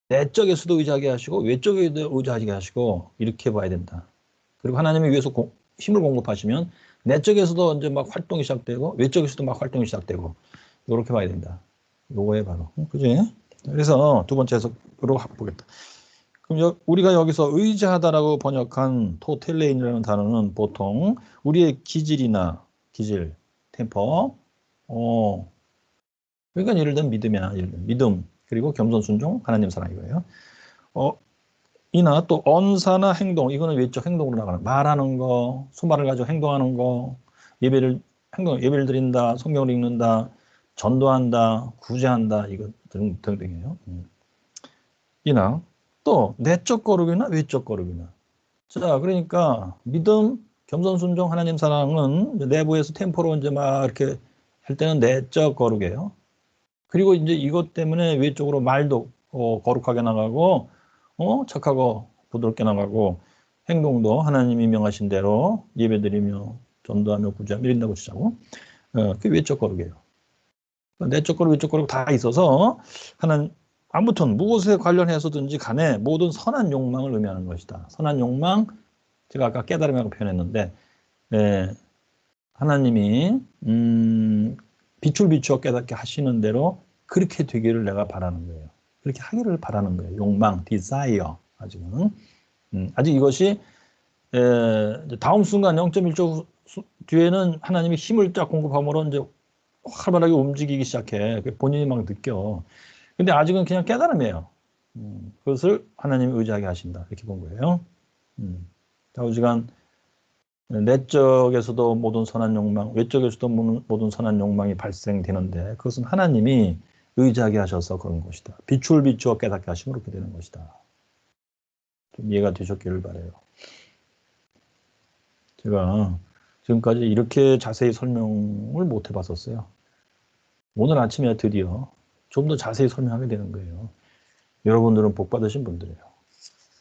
내적에서도 의지하게 하시고 외적에도 의지하게 하시고 이렇게 봐야 된다. 그리고 하나님이 위해서 힘을 공급하시면 내적에서도 이제 막 활동이 시작되고 외적에서도 막 활동이 시작되고 이렇게 봐야 된다. 요거에 바로 그지? 그래서 두 번째 해석으로 보겠다. 그럼 우리가 여기서 의지하다라고 번역한 토텔레인이라는 단어는 보통 우리의 기질이나 기질, 템퍼, 그러니까 예를 들면 믿음이야. 예를 들면 믿음, 그리고 겸손, 순종, 하나님 사랑 이거예요. 어, 이나 또 언사나 행동, 이거는 외적 행동으로 나가는 말하는 거, 수말을 가지고 행동하는 거, 예배를 드린다, 성경을 읽는다, 전도한다, 구제한다, 이거 등등이에요. 이나 또 내적 거룩이나 외적 거룩이나. 자, 그러니까 믿음, 겸손, 순종, 하나님 사랑은 내부에서 템포로 이제 막 이렇게 할 때는 내적 거룩이에요. 그리고 이제 이것 때문에 외적으로 말도 거룩하게 나가고, 착하고 부드럽게 나가고, 행동도 하나님이 명하신 대로 예배드리며 전도하며 구제하며 이런다고 치자고. 그게 외적 거룩이에요. 내적 거룩, 외적 거룩 다 있어서 하나님 아무튼 무엇에 관련해서든지 간에 모든 선한 욕망을 의미하는 것이다. 선한 욕망, 제가 아까 깨달음이라고 표현했는데, 예, 하나님이 빛을 비추어 깨닫게 하시는 대로 그렇게 되기를 내가 바라는 거예요. 그렇게 하기를 바라는 거예요. 욕망, desire. 아직은. 아직 이것이 다음 순간 0.1초 뒤에는 하나님이 힘을 쫙 공급함으로 이제 활발하게 움직이기 시작해. 본인이 막 느껴. 근데 아직은 그냥 깨달음이에요. 그것을 하나님이 의지하게 하신다. 이렇게 본 거예요. 좌우지간 내적에서도 모든 선한 욕망, 외적에서도 모든 선한 욕망이 발생되는데 그것은 하나님이 의지하게 하셔서 그런 것이다. 빛을 비추어 깨닫게 하심으로 그렇게 되는 것이다. 좀 이해가 되셨기를 바라요. 제가 지금까지 이렇게 자세히 설명을 못 해봤었어요. 오늘 아침에 드디어 좀 더 자세히 설명하게 되는 거예요. 여러분들은 복 받으신 분들이에요.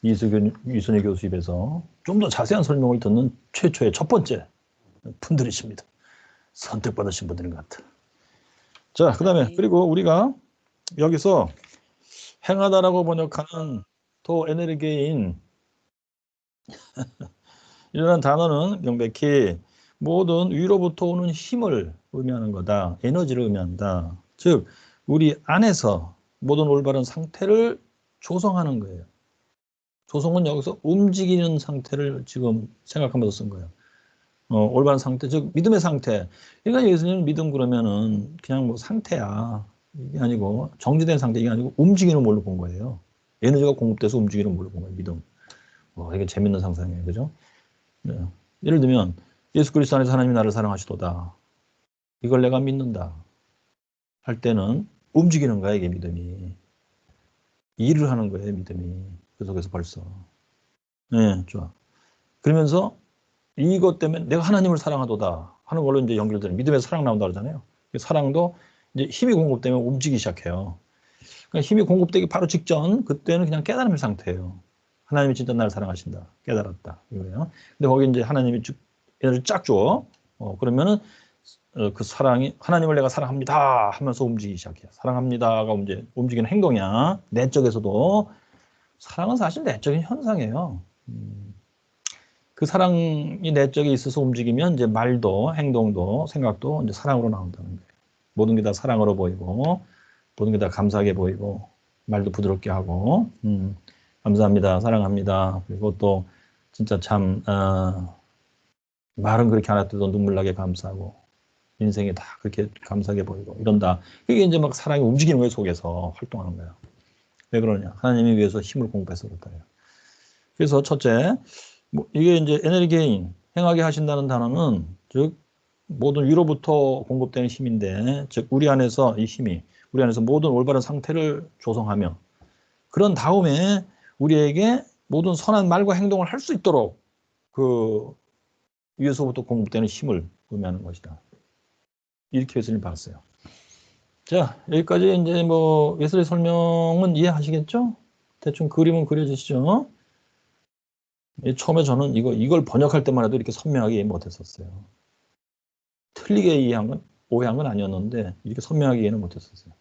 이순희 교수 입에서 좀 더 자세한 설명을 듣는 최초의 첫 번째 분들이십니다. 선택받으신 분들인 것 같아. 자, 그 다음에 그리고 우리가 여기서 행하다라고 번역하는 도 에너게인 이라는 단어는 명백히 모든 위로부터 오는 힘을 의미하는 거다. 에너지를 의미한다. 즉 우리 안에서 모든 올바른 상태를 조성하는 거예요. 조성은 여기서 움직이는 상태를 지금 생각하면서 쓴 거예요. 올바른 상태, 즉 믿음의 상태. 그러니까 예수님 믿음 그러면은 그냥 뭐 상태야. 이게 아니고 정지된 상태 이게 아니고 움직이는 뭘로 본 거예요. 에너지가 공급돼서 움직이는 뭘로 본 거예요. 믿음. 이게 재밌는 상상이에요. 그죠? 네. 예를 들면 예수 그리스도 안에서 하나님이 나를 사랑하시도다. 이걸 내가 믿는다. 할 때는 움직이는 거야, 이게 믿음이. 일을 하는 거예요, 믿음이. 그 속에서 벌써. 네, 좋아. 그러면서 이것 때문에 내가 하나님을 사랑하도다 하는 걸로 이제 연결되는 믿음에서 사랑 나온다 그러잖아요. 사랑도 이제 힘이 공급되면 움직이기 시작해요. 그러니까 힘이 공급되기 바로 직전 그때는 그냥 깨달음의 상태예요. 하나님이 진짜 나를 사랑하신다. 깨달았다. 이거예요. 근데 거기 이제 하나님이 얘를 쫙 줘. 그러면은 그 사랑이 하나님을 내가 사랑합니다 하면서 움직이기 시작해요. 사랑합니다가 이제 움직이는 행동이야. 내적에서도 사랑은 사실 내적인 현상이에요. 그 사랑이 내적에 있어서 움직이면 이제 말도 행동도 생각도 이제 사랑으로 나온다는 거예요. 모든 게 다 사랑으로 보이고 모든 게 다 감사하게 보이고 말도 부드럽게 하고 감사합니다, 사랑합니다. 그리고 또 진짜 참 말은 그렇게 안 해도 눈물 나게 감사하고 인생이 다 그렇게 감사하게 보이고 이런다. 이게 이제 막 사랑이 움직이는 거예요. 속에서 활동하는 거예요. 왜 그러냐? 하나님이 위해서 힘을 공급해서 그렇다. 그래서 첫째, 이게 이제 에너지게인 행하게 하신다는 단어는 즉 모든 위로부터 공급되는 힘인데 즉 우리 안에서 이 힘이 우리 안에서 모든 올바른 상태를 조성하며 그런 다음에 우리에게 모든 선한 말과 행동을 할 수 있도록 그 위에서부터 공급되는 힘을 의미하는 것이다. 이렇게 예수님 봤어요. 자, 여기까지 이제 뭐 웨슬리 설명은 이해하시겠죠? 대충 그림은 그려지시죠? 처음에 저는 이걸 번역할 때만 해도 이렇게 선명하게 이해 못했었어요. 틀리게 오해한 건 아니었는데 이렇게 선명하게 이해는 못했었어요.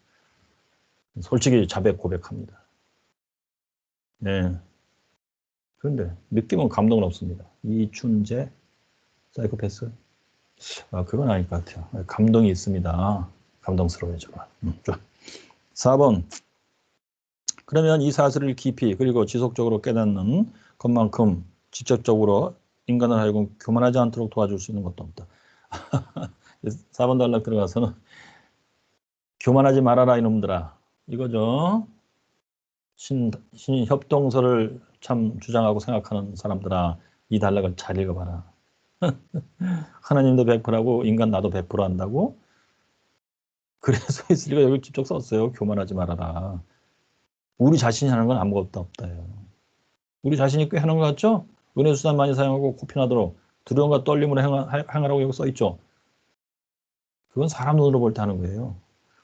솔직히 자백 고백합니다. 네. 그런데 느낌은 감동은 없습니다. 이춘재 사이코패스. 그건 아닐 것 같아요. 감동이 있습니다. 감동스러워요, 정말. 4번. 그러면 이 사실을 깊이 그리고 지속적으로 깨닫는 것만큼 직접적으로 인간을 하여금 교만하지 않도록 도와줄 수 있는 것도 없다. 4번 단락 들어가서는 교만하지 말아라 이놈들아. 이거죠. 신협동서를 참 주장하고 생각하는 사람들아, 이 단락을 잘 읽어봐라. 하나님도 100%하고 인간 나도 100% 한다고? 그래서 이슬리가 여기 직접 썼어요. 교만하지 말아라. 우리 자신이 하는 건 아무것도 없다요. 우리 자신이 꽤 하는 것 같죠? 은혜 수단 많이 사용하고 코피나도록 두려움과 떨림으로 행하라고 여기 써 있죠. 그건 사람 눈으로 볼 때 하는 거예요.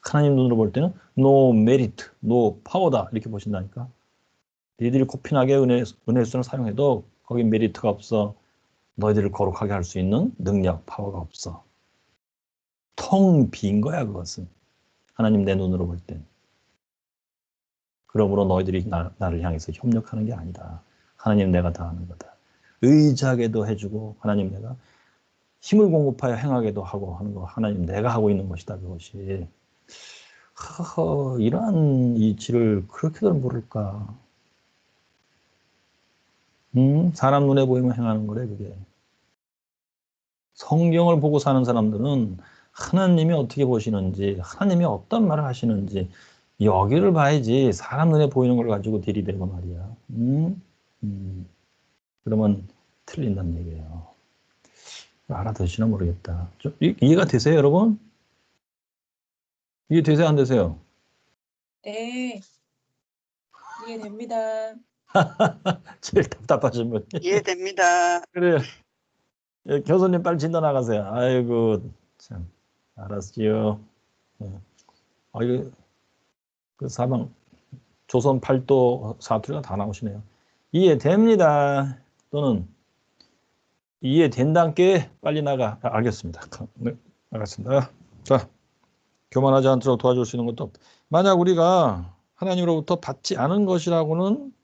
하나님 눈으로 볼 때는 no merit, no power다 이렇게 보신다니까. 너희들이 코피나게 은혜 수단을 사용해도 거기 메리트가 없어. 너희들을 거룩하게 할 수 있는 능력, 파워가 없어. 텅 빈 거야 그것은. 하나님 내 눈으로 볼 땐. 그러므로 너희들이 나를 향해서 협력하는 게 아니다. 하나님 내가 다 하는 거다. 의지하게도 해주고 하나님 내가 힘을 공급하여 행하게도 하고 하는 거 하나님 내가 하고 있는 것이다 그것이. 이러한 이치를 그렇게들 모를까. 사람 눈에 보이면 행하는 거래 그게. 성경을 보고 사는 사람들은 하나님이 어떻게 보시는지 하나님이 어떤 말을 하시는지 여기를 봐야지 사람 눈에 보이는 걸 가지고 들이대고 말이야. 그러면 틀린다는 얘기예요. 알아듣시나 모르겠다. 이해가 되세요 여러분? 이해되세요 안 되세요? 네, 이해됩니다. 제일 답답하신 분. 이해됩니다. 그래요. 예, 교수님 빨리 진단 나가세요. 아이고 참 알았지요. 이거 그 사방 조선 팔도 사투리가 다 나오시네요. 이해됩니다. 또는 이해된다께 빨리 나가. 알겠습니다. 네, 알겠습니다. 자, 교만하지 않도록 도와줄 수 있는 것도 없다. 만약 우리가 하나님으로부터 받지 않은 것이라고는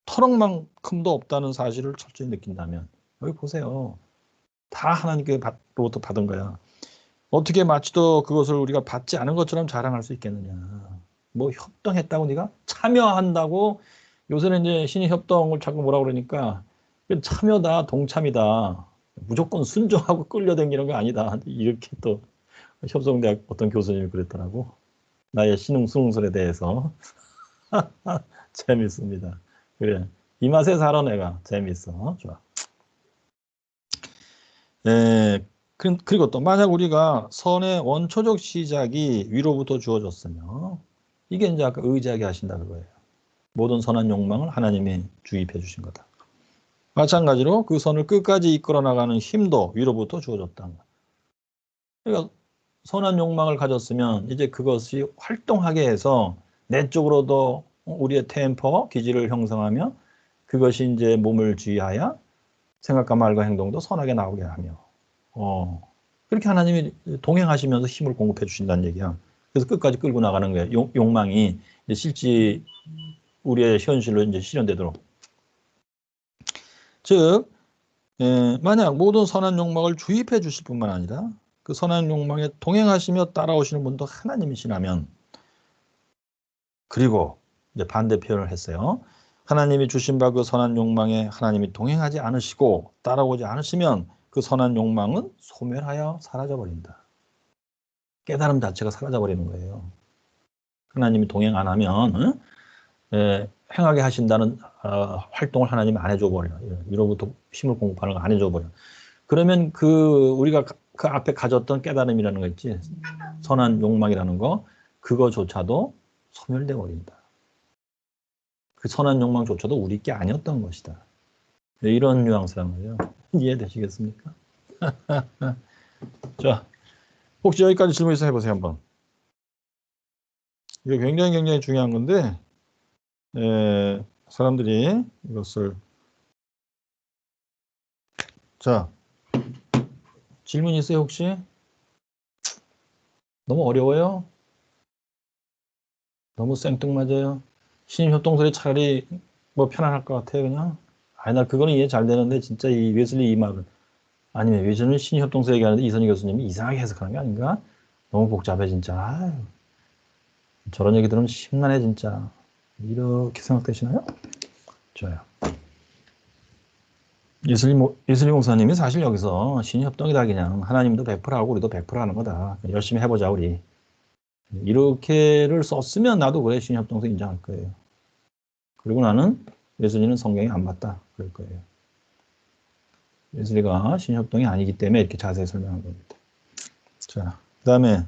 터럭만큼도 없다는 사실을 철저히 느낀다면 여기 보세요. 다 하나님께로부터 받은 거야. 어떻게 마치도 그것을 우리가 받지 않은 것처럼 자랑할 수 있겠느냐. 뭐 협동했다고 네가 참여한다고 요새는 이제 신이 협동을 자꾸 뭐라고 그러니까 참여다 동참이다 무조건 순종하고 끌려다니는 게 아니다 이렇게 또 협성대학 어떤 교수님이 그랬더라고. 나의 수능설에 대해서. 재밌습니다. 그래 이 맛에 살아 내가. 재밌어. 좋아. 그리고 또 만약 우리가 선의 원초적 시작이 위로부터 주어졌으며 이게 이제 아까 의지하게 하신다 그거예요. 모든 선한 욕망을 하나님이 주입해 주신 거다. 마찬가지로 그 선을 끝까지 이끌어 나가는 힘도 위로부터 주어졌다는 거예요. 그러니까 선한 욕망을 가졌으면 이제 그것이 활동하게 해서 내 쪽으로도 우리의 템퍼, 기질을 형성하며 그것이 이제 몸을 주의하여 생각과 말과 행동도 선하게 나오게 하며 그렇게 하나님이 동행하시면서 힘을 공급해 주신다는 얘기야. 그래서 끝까지 끌고 나가는 거예요. 욕망이 이제 실제 우리의 현실로 이제 실현되도록. 즉, 만약 모든 선한 욕망을 주입해 주실 뿐만 아니라 그 선한 욕망에 동행하시며 따라오시는 분도 하나님이시라면, 그리고 이제 반대 표현을 했어요. 하나님이 주신 바 그 선한 욕망에 하나님이 동행하지 않으시고 따라오지 않으시면 그 선한 욕망은 소멸하여 사라져 버린다. 깨달음 자체가 사라져 버리는 거예요. 하나님이 동행 안 하면 행하게 하신다는 활동을 하나님이 안 해줘 버려. 위로부터 힘을 공급하는 거 안 해줘 버려. 그러면 우리가 그 앞에 가졌던 깨달음이라는 거 있지, 선한 욕망이라는 거, 그거조차도 소멸돼 버린다. 그 선한 욕망조차도 우리 게 아니었던 것이다. 이런 뉘앙스란 말이에요. 이해되시겠습니까? 자, 혹시 여기까지 질문 있으면 해보세요 한번. 이거 굉장히 중요한 건데 사람들이 이것을 자 질문 있어요 혹시? 너무 어려워요? 너무 생뚱맞아요? 신협동설이 차라리 뭐 편안할 것 같아요, 그냥. 아니, 나 그거는 이해 잘 되는데, 진짜 이 웨슬리 이 말을. 아니면 웨슬리는 신협동설 얘기하는데 이선희 교수님이 이상하게 해석하는 게 아닌가? 너무 복잡해, 진짜. 아유, 저런 얘기 들으면 심란해, 진짜. 이렇게 생각되시나요? 좋아요. 예슬리 목사님이 사실 여기서 신협동이다, 그냥. 하나님도 100%하고 우리도 100% 하는 거다. 열심히 해보자, 우리. 이렇게를 썼으면 나도 그래, 신협동서 인정할 거예요. 그리고 나는 예슬리는 성경이 안 맞다, 그럴 거예요. 예슬리가 신협동이 아니기 때문에 이렇게 자세히 설명한 겁니다. 자, 그 다음에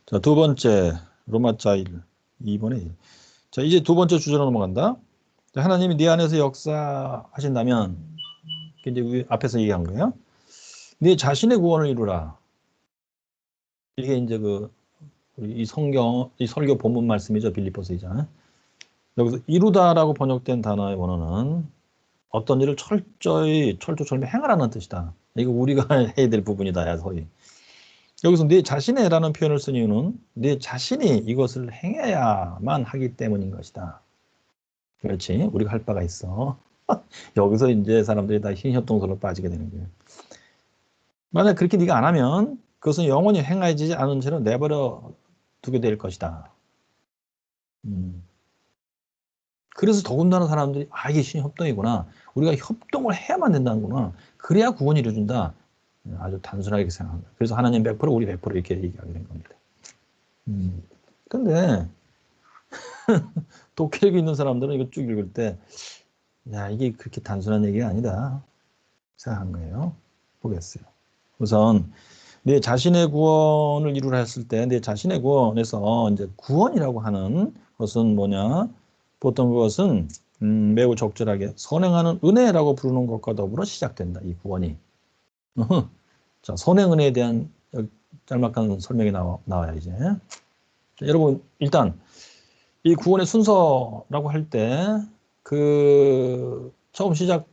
자, 두 번째 로마자 1, 2번에 1. 자, 이제 두 번째 주제로 넘어간다. 자, 하나님이 네 안에서 역사하신다면, 이제 앞에서 얘기한 거예요. 네 자신의 구원을 이루라. 이게 이제 이 성경, 이 설교 본문 말씀이죠. 빌립보서이잖아요. 여기서 이루다라고 번역된 단어의 원어는 어떤 일을 철저철매 행하라는 뜻이다. 이거 우리가 해야 될 부분이다, 소위. 여기서 네 자신의라는 표현을 쓴 이유는 네 자신이 이것을 행해야만 하기 때문인 것이다. 그렇지, 우리가 할 바가 있어. 여기서 이제 사람들이 다 흰협동설로 빠지게 되는 거예요. 만약 그렇게 네가 안 하면 그것은 영원히 행하지 않은 채로 내버려 두게 될 것이다. 그래서 더군다나 사람들이 이게 신협동이구나. 우리가 협동을 해야만 된다는구나. 그래야 구원이 이루어진다. 아주 단순하게 생각합니다. 그래서 하나님 100% 우리 100% 이렇게 얘기하게 된 겁니다. 근데 독해력이 있는 사람들은 이거 쭉 읽을 때 이게 그렇게 단순한 얘기가 아니다 생각한 거예요. 보겠어요. 우선 내 자신의 구원을 이루라 했을 때 내 자신의 구원에서 이제 구원이라고 하는 것은 뭐냐? 보통 그것은 매우 적절하게 선행하는 은혜라고 부르는 것과 더불어 시작된다. 이 구원이. 자, 선행 은혜에 대한 짤막한 설명이 나와요, 이제. 자, 여러분, 일단 이 구원의 순서라고 할 때 처음 시작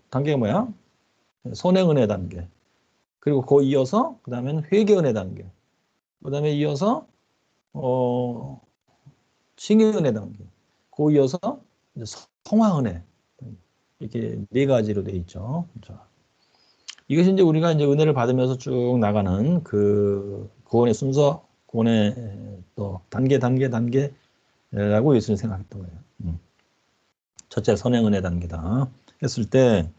단계가 뭐야? 선행 은혜 단계. 그리고 그 이어서 그 다음에는 회개 은혜 단계. 그 다음에 이어서 칭의 은혜 단계. 그 이어서 이제 성화 은혜. 이렇게 네 가지로 돼 있죠. 자, 이것이 이제 우리가 이제 은혜를 받으면서 쭉 나가는 그 구원의 순서, 구원의 또 단계라고 예수님이 생각했던 거예요. 첫째 선행 은혜 단계다 했을 때,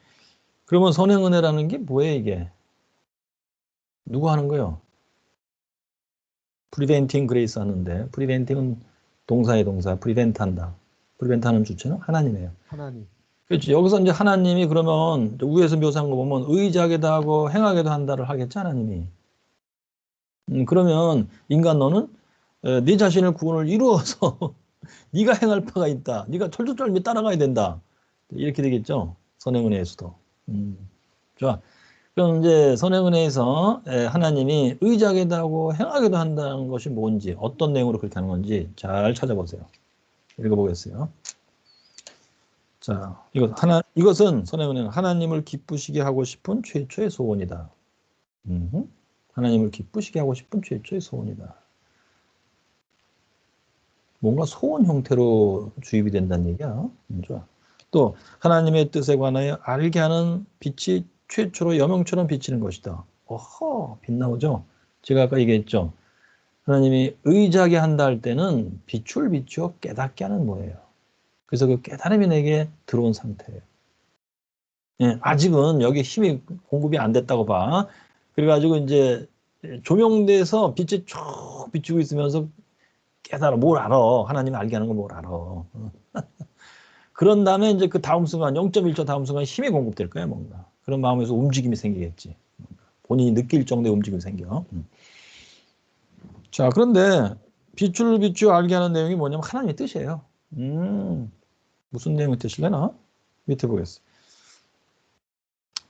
그러면 선행 은혜라는 게 뭐예요, 이게? 누구 하는 거예요? 프리벤팅 그레이스 하는데, 프리벤팅은 동사의 동사, 프리벤트 한다. 프리벤트 하는 주체는 하나님이에요. 하나님. 그렇지. 여기서 이제 하나님이 그러면 위에서 묘사한 거 보면 의지하게도 하고 행하게도 한다를 하겠지, 하나님이. 그러면 인간 너는 네 자신을 구원을 이루어서 네가 행할 바가 있다. 네가 철저철미 따라가야 된다. 이렇게 되겠죠. 선행은혜에서도. 좋아. 그럼 이제 선행은혜에서 하나님이 의지하게도 하고 행하게도 한다는 것이 뭔지, 어떤 내용으로 그렇게 하는 건지 잘 찾아보세요. 읽어보겠어요. 자, 이것은 선행은혜는 하나님을 기쁘시게 하고 싶은 최초의 소원이다. 하나님을 기쁘시게 하고 싶은 최초의 소원이다. 뭔가 소원 형태로 주입이 된다는 얘기야. 좋아. 또 하나님의 뜻에 관하여 알게 하는 빛이 최초로 여명처럼 비치는 것이다. 어허, 빛 나오죠? 제가 아까 얘기했죠. 하나님이 의지하게 한다 할 때는 빛을 비추어 깨닫게 하는 거예요. 그래서 그 깨달음이 내게 들어온 상태예요. 예, 아직은 여기 힘이 공급이 안 됐다고 봐. 그래가지고 이제 조명돼서 빛이 쭉 비추고 있으면서 깨달아. 뭘 알아. 하나님이 알게 하는 걸 뭘 알아. 그런 다음에 이제 그 다음 순간 0.1초 다음 순간 힘이 공급될 거야, 뭔가. 그런 마음에서 움직임이 생기겠지. 본인이 느낄 정도의 움직임이 생겨. 자, 그런데 빛을 비추어 알게 하는 내용이 뭐냐면 하나님의 뜻이에요. 무슨 내용의 뜻일래나? 밑에 보겠습니다.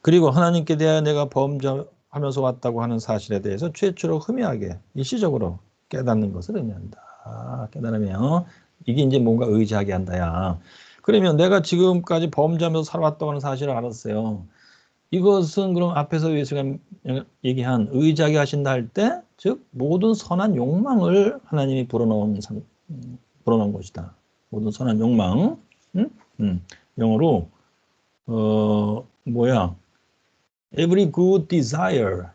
그리고 하나님께 대하여 내가 범죄하면서 왔다고 하는 사실에 대해서 최초로 흠이하게 일시적으로 깨닫는 것을 의미한다. 깨달으면 이게 이제 뭔가 의지하게 한다야. 그러면 내가 지금까지 범죄하면서 살아왔다고 하는 사실을 알았어요. 이것은 그럼 앞에서 예수가 얘기한 의지하게 하신다 할 때, 즉 모든 선한 욕망을 하나님이 불어넣은 불어난 것이다. 모든 선한 욕망. 영어로 뭐야? Every good desire예요.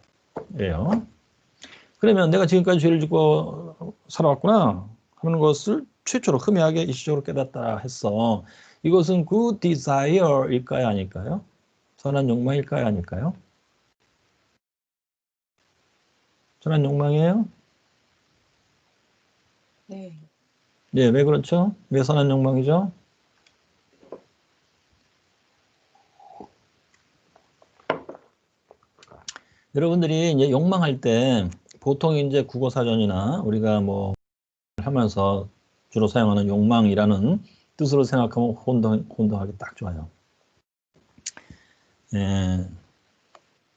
그러면 내가 지금까지 죄를 짓고 살아왔구나 하는 것을 최초로 흠야하게 일시적으로 깨닫다 했어. 이것은 good desire일까요, 아닐까요? 선한 욕망일까요, 아닐까요? 선한 욕망이에요? 네. 네, 왜 그렇죠? 왜 선한 욕망이죠? 여러분들이 이제 욕망할 때 보통 이제 국어사전이나 우리가 뭐 하면서 주로 사용하는 욕망이라는 뜻으로 생각하면 혼동하기 딱 좋아요. 예,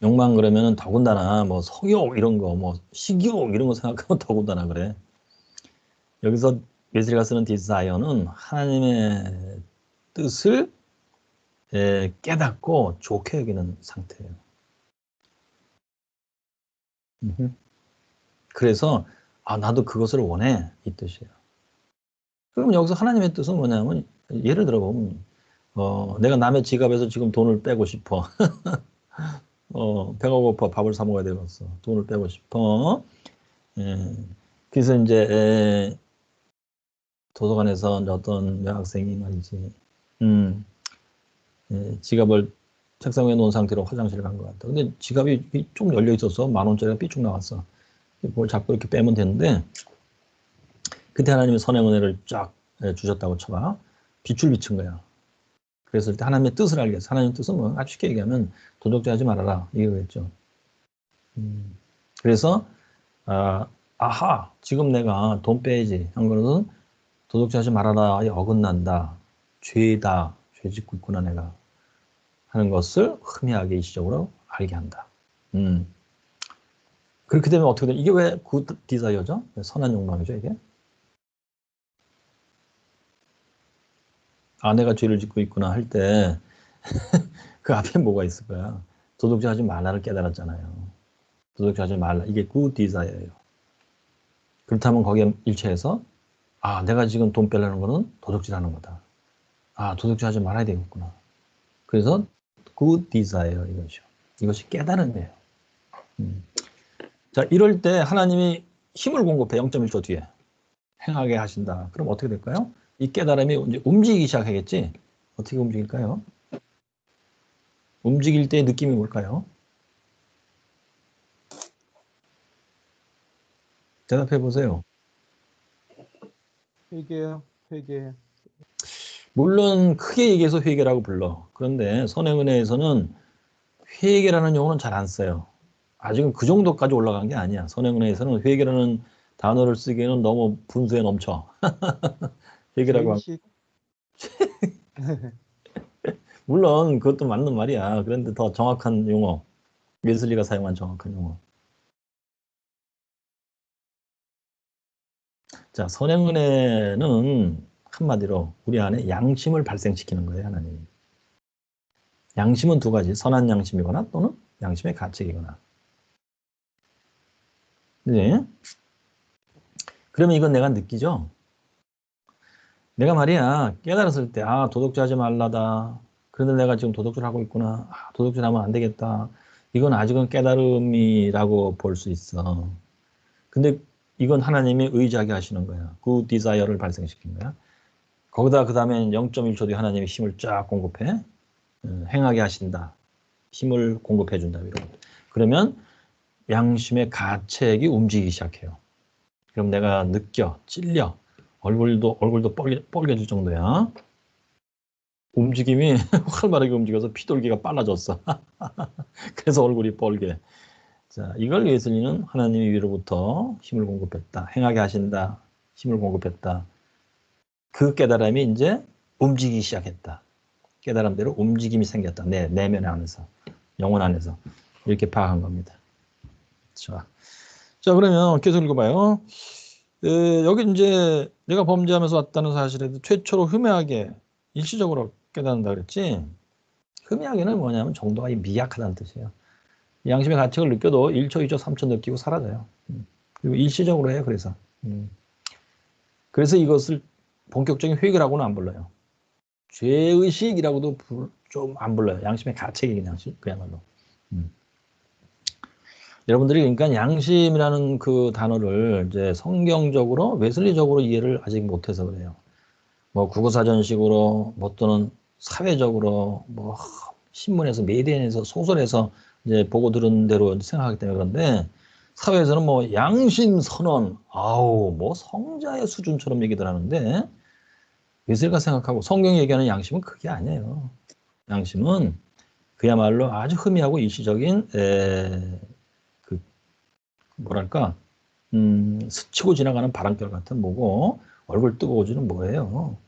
욕망 그러면은 더군다나 뭐 성욕 이런 거, 뭐 식욕 이런 거 생각하면 더군다나 그래. 여기서 웨슬리가 쓰는 desire는 하나님의 뜻을 깨닫고 좋게 여기는 상태예요. 그래서 나도 그것을 원해 이 뜻이에요. 그럼 여기서 하나님의 뜻은 뭐냐면 예를 들어 보면 내가 남의 지갑에서 지금 돈을 빼고 싶어. 배가 고파 밥을 사 먹어야 되겠어. 돈을 빼고 싶어. 그래서 이제 도서관에서 어떤 여학생이 말이지, 지갑을 책상 위에 놓은 상태로 화장실을 간 것 같다. 근데 지갑이 좀 열려 있어서 10,000원짜리가 삐쭉 나왔어. 그걸 잡고 이렇게 빼면 되는데, 그때 하나님이 선행 은혜를 쫙 주셨다고 쳐봐. 빛을 비춘 거야. 그랬을 때 하나님의 뜻을 알겠어. 하나님의 뜻은 뭐, 아주 쉽게 얘기하면 도덕질 하지 말아라. 이거겠죠. 그래서, 아하, 지금 내가 돈 빼야지 한 거는 도덕질 하지 말아라. 어긋난다. 죄다. 죄 짓고 있구나, 내가. 하는 것을 흠야하게 일시적으로 알게 한다. 그렇게 되면 어떻게 돼? 이게 왜 굿 디자이어죠? 선한 욕망이죠, 이게? 내가 죄를 짓고 있구나 할 때 그 앞에 뭐가 있을 거야? 도둑질 하지 말라를 깨달았잖아요. 도둑질 하지 말라. 이게 굿 디자이어예요. 그렇다면 거기에 일체해서 내가 지금 돈 빼려는 거는 도둑질 하는 거다. 도둑질 하지 말아야 되겠구나. 그래서 굿 디자이어 이것이요. 이것이 깨달음이에요. 자, 이럴 때 하나님이 힘을 공급해 0.1초 뒤에 행하게 하신다. 그럼 어떻게 될까요? 이 깨달음이 이제 움직이기 시작하겠지? 어떻게 움직일까요? 움직일 때 느낌이 뭘까요? 대답해 보세요. 회개요. 회개. 물론 크게 얘기해서 회개라고 불러. 그런데 선행은혜에서는 회개라는 용어는 잘 안 써요. 아직은 그 정도까지 올라간 게 아니야. 선행은혜에서는 회개라는 단어를 쓰기에는 너무 분수에 넘쳐. 회개라고 하면. 죄의식. 물론 그것도 맞는 말이야. 그런데 더 정확한 용어. 웨슬리가 사용한 정확한 용어. 자, 선행은혜는 한마디로 우리 안에 양심을 발생시키는 거예요, 하나님이. 양심은 두 가지, 선한 양심이거나 또는 양심의 가책이거나. 네. 그러면 이건 내가 느끼죠? 내가 말이야, 깨달았을 때, 도둑질하지 말라다. 그런데 내가 지금 도둑질 하고 있구나. 도둑질 하면 안 되겠다. 이건 아직은 깨달음이라고 볼 수 있어. 근데 이건 하나님이 의지하게 하시는 거야. 그 디자이어를 발생시킨 거야. 거기다 그 다음에 0.1초 뒤에 하나님이 힘을 쫙 공급해. 행하게 하신다. 힘을 공급해 준다. 그러면 양심의 가책이 움직이기 시작해요. 그럼 내가 느껴, 찔려. 얼굴도 뻘개질 정도야. 움직임이 활발하게 움직여서 피돌기가 빨라졌어. 그래서 얼굴이 뻘개. 자, 이걸 웨슬리는 하나님이 위로부터 힘을 공급했다. 행하게 하신다. 힘을 공급했다. 그 깨달음이 이제 움직이기 시작했다. 깨달음대로 움직임이 생겼다. 내 내면 안에서, 영혼 안에서. 이렇게 파악한 겁니다. 자, 그러면 계속 읽어봐요. 여기 이제 내가 범죄하면서 왔다는 사실에도 최초로 흠야하게 일시적으로 깨닫는다 그랬지. 흠야하게는 뭐냐면 정도가 미약하다는 뜻이에요. 양심의 가책을 느껴도 1초, 2초, 3초 느끼고 사라져요. 그리고 일시적으로 해요. 그래서 이것을 본격적인 회개라고는 안 불러요. 죄의식이라고도 좀 안 불러요. 양심의 가책이 양심 그야말로. 여러분들이 그러니까 양심이라는 그 단어를 이제 성경적으로 웨슬리적으로 이해를 아직 못해서 그래요. 뭐 국어사전식으로 뭐 또는 사회적으로 뭐 신문에서 메디어에서 소설에서 이제 보고 들은 대로 생각하기 때문에 그런데 사회에서는 뭐 양심 선언 아우 뭐 성자의 수준처럼 얘기들 하는데 웨슬리가 생각하고 성경이 얘기하는 양심은 그게 아니에요. 양심은 그야말로 아주 희미하고 일시적인 그 뭐랄까 스치고 지나가는 바람결 같은 뭐고 얼굴 뜨거워지는 뭐예요.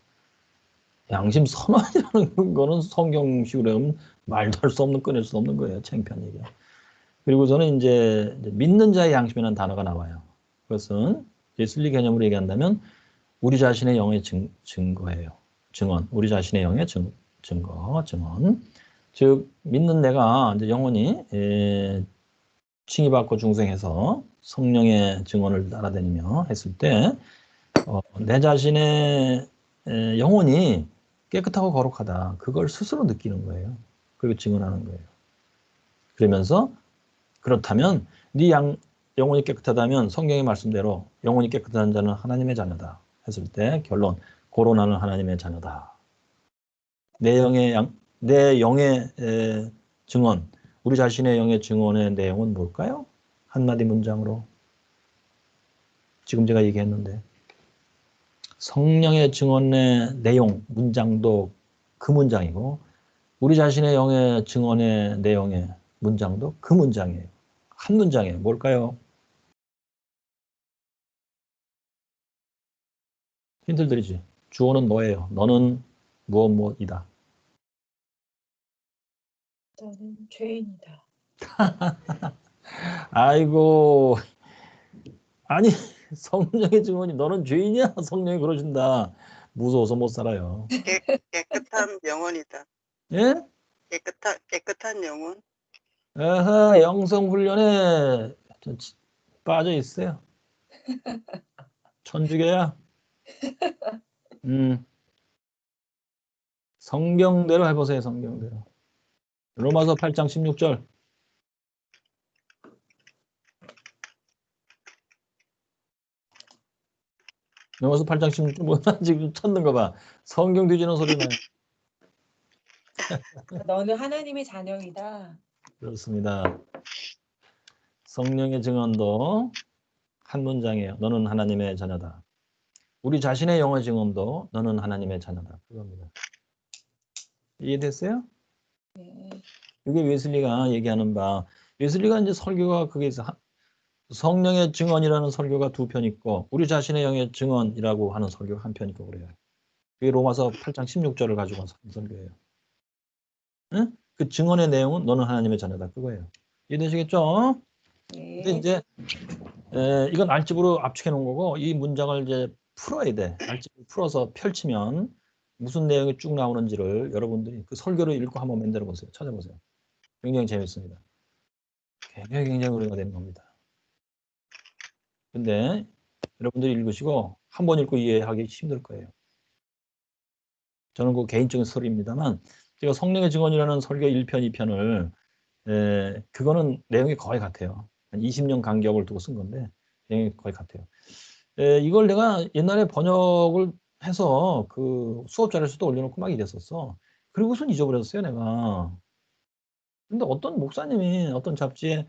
양심 선언이라는 거는 성경식으로 하면 말도 할 수 없는 꺼낼 수 없는 거예요. 창피한 얘기야. 그리고 저는 이제 믿는 자의 양심이라는 단어가 나와요. 그것은 예슬리 개념으로 얘기한다면 우리 자신의 영의 증거예요. 증언. 우리 자신의 영의 증거, 증언. 즉 믿는 내가 이제 영혼이 칭의받고 중생해서 성령의 증언을 따라다니며 했을 때 내 자신의 영혼이 깨끗하고 거룩하다. 그걸 스스로 느끼는 거예요. 그리고 증언하는 거예요. 그러면서 그렇다면 네 영혼이 깨끗하다면 성경의 말씀대로 영혼이 깨끗한 자는 하나님의 자녀다. 했을 때 결론 고로나는 하나님의 자녀다. 내 영의 증언, 우리 자신의 영의 증언의 내용은 뭘까요? 한마디 문장으로 지금 제가 얘기했는데 성령의 증언의 내용, 문장도 그 문장이고 우리 자신의 영의 증언의 내용의 문장도 그 문장이에요. 한 문장이에요. 뭘까요? 힌트 드리지. 주어는 너예요. 너는 무엇이다. 저는 죄인이다. 아이고 아니 성령의 증언이 너는 죄인이야. 성령이 그러신다. 무서워서 못 살아요. 깨끗한 영혼이다. 예? 깨끗한 영혼. 아하, 영성 훈련에 빠져 있어요. 천주교야. 성경대로 해보세요. 성경대로. 로마서 8장 16절. 로마서 8장 16절 뭐야 지금 찾는 거 봐. 성경 뒤지는 소리 나요. 너는 하나님의 자녀이다. 그렇습니다. 성령의 증언도 한 문장이에요. 너는 하나님의 자녀다. 우리 자신의 영의 증언도 너는 하나님의 자녀다. 그겁니다. 이해됐어요? 네. 이게 웨슬리가 얘기하는 바. 웨슬리가 이제 설교가 그게 있어. 성령의 증언이라는 설교가 두 편 있고 우리 자신의 영의 증언이라고 하는 설교가 한 편 있고 그래요. 그게 로마서 8장 16절을 가지고 한 설교예요. 응? 그 증언의 내용은 너는 하나님의 자녀다. 그거예요. 이해되시겠죠? 근데 네. 이제 이건 알집으로 압축해 놓은 거고 이 문장을 이제 풀어야 돼. 알집을 풀어서 펼치면 무슨 내용이 쭉 나오는지를 여러분들이 그 설교를 읽고 한번 만들어 보세요. 찾아보세요. 굉장히 재밌습니다. 굉장히 은혜가 되는 겁니다. 근데 여러분들이 읽으시고 한 번 읽고 이해하기 힘들 거예요. 저는 그 개인적인 소리입니다만 제가 성령의 증언이라는 설교 1편, 2편을 그거는 내용이 거의 같아요. 한 20년 간격을 두고 쓴 건데 내용이 거의 같아요. 이걸 내가 옛날에 번역을 해서 그 수업 자료에서도 올려놓고 막 이랬었어. 그리고선 잊어버렸어요, 내가. 근데 어떤 목사님이 어떤 잡지에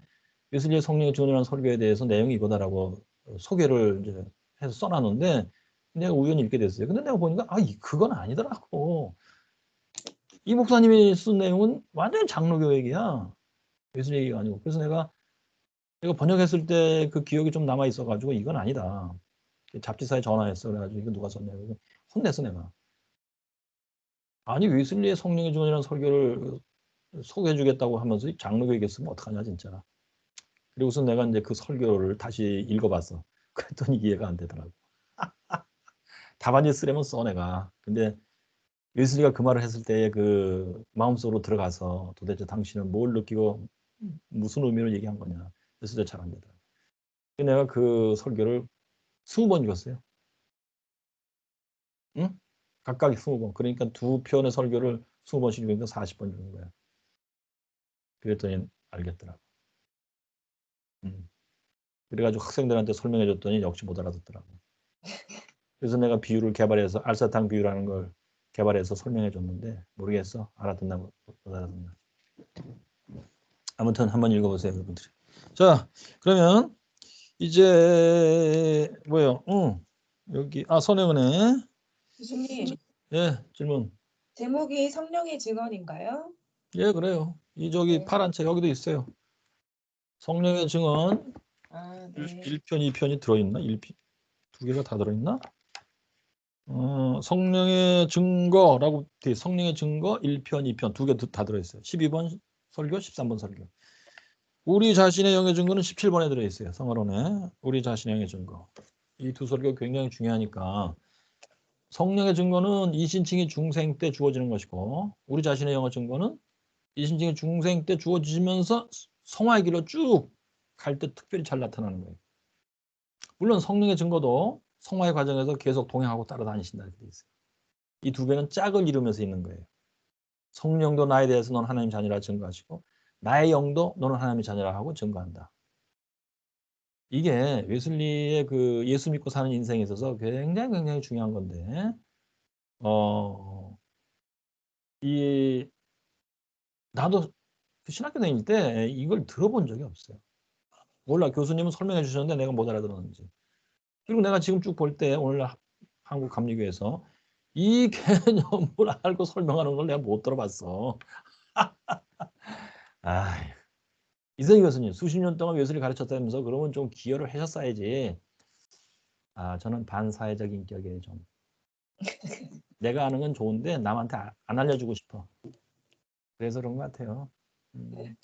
웨슬리의 성령의 증언이라는 설교에 대해서 내용이 이거다라고 소개를 이제 해서 써놨는데 내가 우연히 읽게 됐어요. 근데 내가 보니까 그건 아니더라고. 이 목사님이 쓴 내용은 완전히 장로교 얘기야. 웨슬리 얘기가 아니고. 그래서 내가 번역했을 때 그 기억이 좀 남아 있어가지고 이건 아니다. 잡지사에 전화했어. 그래가지고 이거 누가 썼냐고. 혼냈어, 내가. 아니, 웨슬리의 성령의 증언이라는 설교를 소개해주겠다고 하면서 장로교 얘기 쓰면 어떡하냐, 진짜. 그리고서 내가 이제 그 설교를 다시 읽어봤어. 그랬더니 이해가 안 되더라고. 답안지 쓰려면 써, 내가. 근데 웨슬리가 그 말을 했을 때의 그 마음속으로 들어가서 도대체 당신은 뭘 느끼고 무슨 의미로 얘기한 거냐. 그래서 잘 안 되더라고. 내가 그 설교를 20번 읽었어요. 응? 각각 20번. 그러니까 두 편의 설교를 20번씩 읽으니까 40번 읽는 거야. 그랬더니 알겠더라고. 그래가지고 학생들한테 설명해 줬더니 역시 못 알아듣더라고. 그래서 내가 비유를 개발해서 알사탕 비유라는 걸 개발해서 설명해 줬는데 모르겠어. 알아듣나 못 알아듣나. 아무튼 한번 읽어보세요, 여러분들이. 자, 그러면 이제 뭐요? 여기 선행은혜. 교수님, 예, 질문. 제목이 성령의 증언인가요? 예, 그래요. 이 저기 네. 파란 책 여기도 있어요. 성령의 증언 아, 네. 1편, 2편이 들어있나? 1편, 두 개가 다 들어있나? 성령의 증거라고 돼. 성령의 증거 1편, 2편 두 개 다 들어있어요. 12번 설교, 13번 설교. 우리 자신의 영의 증거는 17번에 들어있어요. 성화론에. 우리 자신의 영의 증거. 이 두 설교 굉장히 중요하니까 성령의 증거는 이신칭이 중생 때 주어지는 것이고 우리 자신의 영의 증거는 이신칭이 중생 때 주어지면서 성화의 길로 쭉 갈 때 특별히 잘 나타나는 거예요. 물론 성령의 증거도 성화의 과정에서 계속 동행하고 따라다니신다 이렇게 돼 있어요. 이 두 개는 짝을 이루면서 있는 거예요. 성령도 나에 대해서 너는 하나님 자녀라 증거하시고 나의 영도 너는 하나님의 자녀라 하고 증거한다. 이게 웨슬리의 그 예수 믿고 사는 인생에 있어서 굉장히 중요한 건데 이 나도 그 신학교 다닐 때 이걸 들어본 적이 없어요. 몰라 교수님은 설명해 주셨는데 내가 못 알아들었는지. 그리고 내가 지금 쭉 볼 때 오늘 한국 감리교에서 이 개념을 알고 설명하는 걸 내가 못 들어봤어. 아, 이성희 교수님 수십 년 동안 예술을 가르쳤다면서 그러면 좀 기여를 하셨어야지. 저는 반사회적 인격이에요 좀. 내가 아는 건 좋은데 남한테 안 알려주고 싶어. 그래서 그런 것 같아요. 네.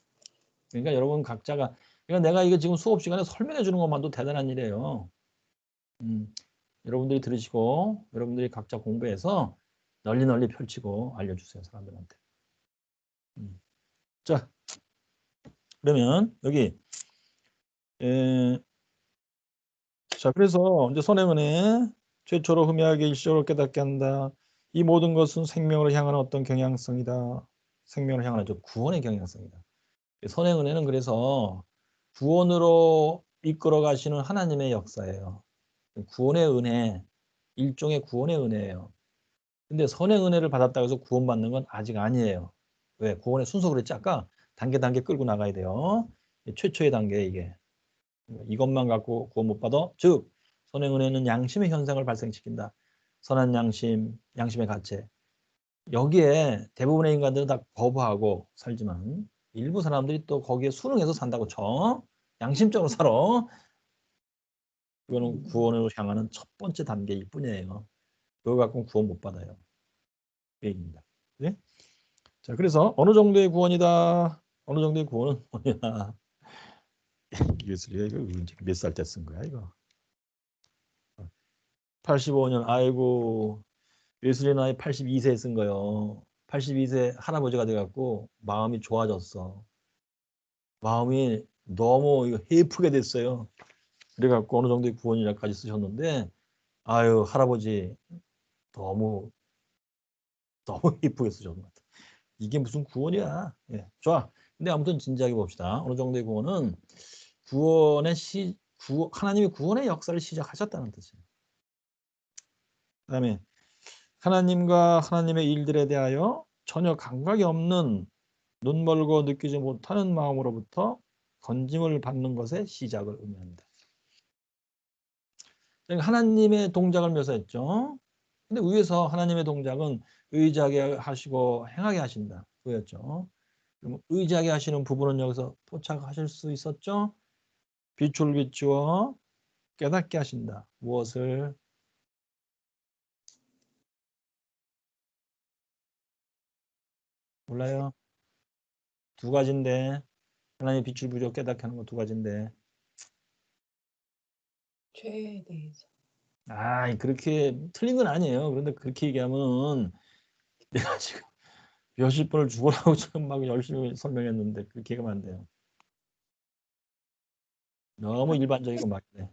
그러니까 여러분 각자가 그러니까 내가 이거 지금 수업 시간에 설명해 주는 것만도 대단한 일이에요. 여러분들이 들으시고 여러분들이 각자 공부해서 널리 펼치고 알려주세요 사람들한테. 자 그러면 여기 자 그래서 이제 선행은혜 최초로 흠야하게 일시적으로 깨닫게 한다. 이 모든 것은 생명을 향하는 어떤 경향성이다. 생명을 향하는 구원의 경향성이다. 선행은혜는 그래서 구원으로 이끌어 가시는 하나님의 역사예요. 구원의 은혜, 일종의 구원의 은혜예요. 근데 선행 은혜를 받았다고 해서 구원받는 건 아직 아니에요. 왜? 구원의 순서 그랬지 아까? 단계 끌고 나가야 돼요. 최초의 단계 이게. 이것만 갖고 구원 못 받아. 즉 선행 은혜는 양심의 현상을 발생시킨다. 선한 양심, 양심의 가책. 여기에 대부분의 인간들은 다 거부하고 살지만 일부 사람들이 또 거기에 순응해서 산다고 쳐. 양심적으로 살아. 이거는 구원으로 향하는 첫 번째 단계일 뿐이에요. 그거 갖고는 구원 못 받아요. 그 얘기입니다. 네? 자, 그래서 어느 정도의 구원이다. 어느 정도의 구원은 뭐냐. 예술이야. 이거 몇 살 때 쓴 거야, 이거. 85년, 아이고, 예술의 나이 82세에 쓴 거요. 82세 할아버지가 돼갖고 마음이 좋아졌어. 마음이 너무 이거 해프게 됐어요. 그래갖고 어느 정도의 구원이라까지 쓰셨는데, 아유, 할아버지 너무 해프게 쓰셨는 것 같아. 이게 무슨 구원이야. 예, 좋아. 근데 아무튼 진지하게 봅시다. 어느 정도의 구원은 하나님이 구원의 역사를 시작하셨다는 뜻이에요. 그다음에 하나님과 하나님의 일들에 대하여 전혀 감각이 없는 눈 멀고 느끼지 못하는 마음으로부터 건짐을 받는 것의 시작을 의미합니다. 그러니까 하나님의 동작을 묘사했죠. 근데 위에서 하나님의 동작은 의지하게 하시고 행하게 하신다. 그였죠. 그럼 의지하게 하시는 부분은 여기서 포착하실 수 있었죠? 빛을 비추어 깨닫게 하신다. 무엇을? 몰라요? 두 가지인데 하나님의 빛을 비추어 깨닫게 하는 거 두 가지인데 죄에 대해서. 그렇게 틀린 건 아니에요. 그런데 그렇게 얘기하면 내가 지금 몇십 번을 죽으라고 지금 막 열심히 설명했는데 그렇게 하면 안 돼요. 너무 일반적이고 막네.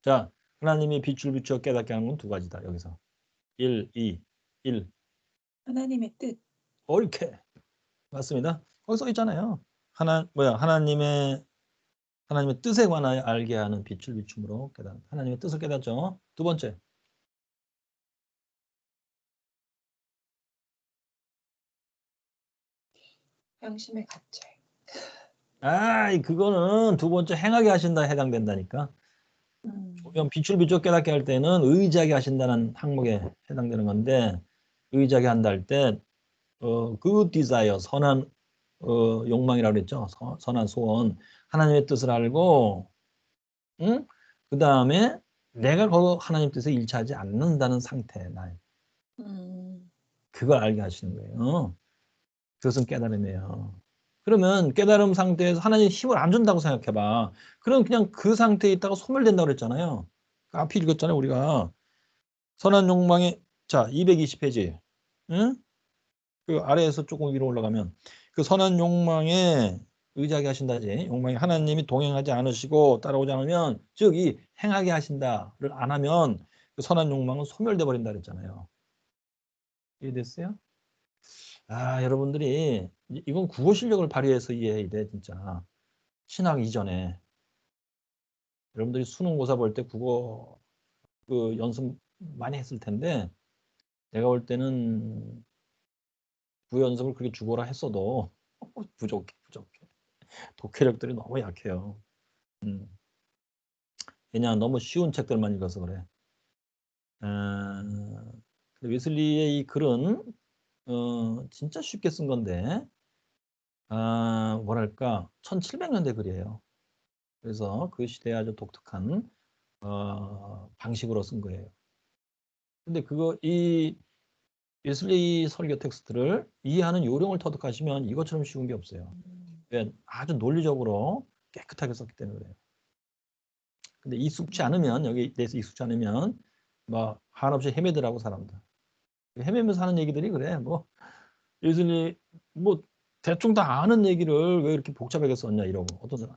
자, 하나님이 빛을 비추어 깨닫게 하는 건 두 가지다. 여기서 1, 2, 1. 하나님의 뜻. 옳게 맞습니다. 거기 써 있잖아요. 하나님의 뜻에 관하여 알게 하는 빛을 비춤으로 하나님의 뜻을 깨닫죠. 두 번째. 양심의 가책. 그거는 두 번째 행하게 하신다 해당된다니까. 그럼 빛을 비춰 깨닫게 할 때는 의지하게 하신다는 항목에 해당되는 건데, 의지하게 한다 할 때 good desire, 선한 욕망이라고 그랬죠. 선한 소원, 하나님의 뜻을 알고, 응? 그 다음에 내가 그 하나님 뜻에 일치하지 않는다는 상태, 그걸 알게 하시는 거예요. 그것은 깨달음이에요. 그러면 깨달음 상태에서 하나님 힘을 안 준다고 생각해봐. 그럼 그냥 그 상태에 있다가 소멸된다고 그랬잖아요. 앞에 읽었잖아요, 우리가. 선한 욕망의, 자, 220페이지. 응? 그 아래에서 조금 위로 올라가면 그 선한 욕망에 의지하게 하신다지. 욕망에 하나님이 동행하지 않으시고 따라오지 않으면, 즉 이 행하게 하신다를 안 하면 그 선한 욕망은 소멸돼 버린다 그랬잖아요. 이해됐어요? 여러분들이 이건 국어 실력을 발휘해서 이해해야 돼, 진짜. 신학 이전에. 여러분들이 수능고사 볼 때 국어 그 연습 많이 했을 텐데, 내가 볼 때는 국어 연습을 그렇게 죽어라 했어도 부족해. 독해력들이 너무 약해요. 왜냐, 너무 쉬운 책들만 읽어서 그래. 웨슬리의 이 글은 진짜 쉽게 쓴 건데, 뭐랄까, 1700년대 글이에요. 그래서 그 시대에 아주 독특한 방식으로 쓴 거예요. 근데 이 웨슬리 설교 텍스트를 이해하는 요령을 터득하시면 이것처럼 쉬운 게 없어요. 아주 논리적으로 깨끗하게 썼기 때문에 그래요. 근데 익숙치 않으면, 여기 대해서 익숙치 않으면 막 한없이 헤매더라고, 사람들. 헤매면서 하는 얘기들이 그래. 뭐 웨슬리 뭐 대충 다 아는 얘기를 왜 이렇게 복잡하게 썼냐 이러고. 어떤 사람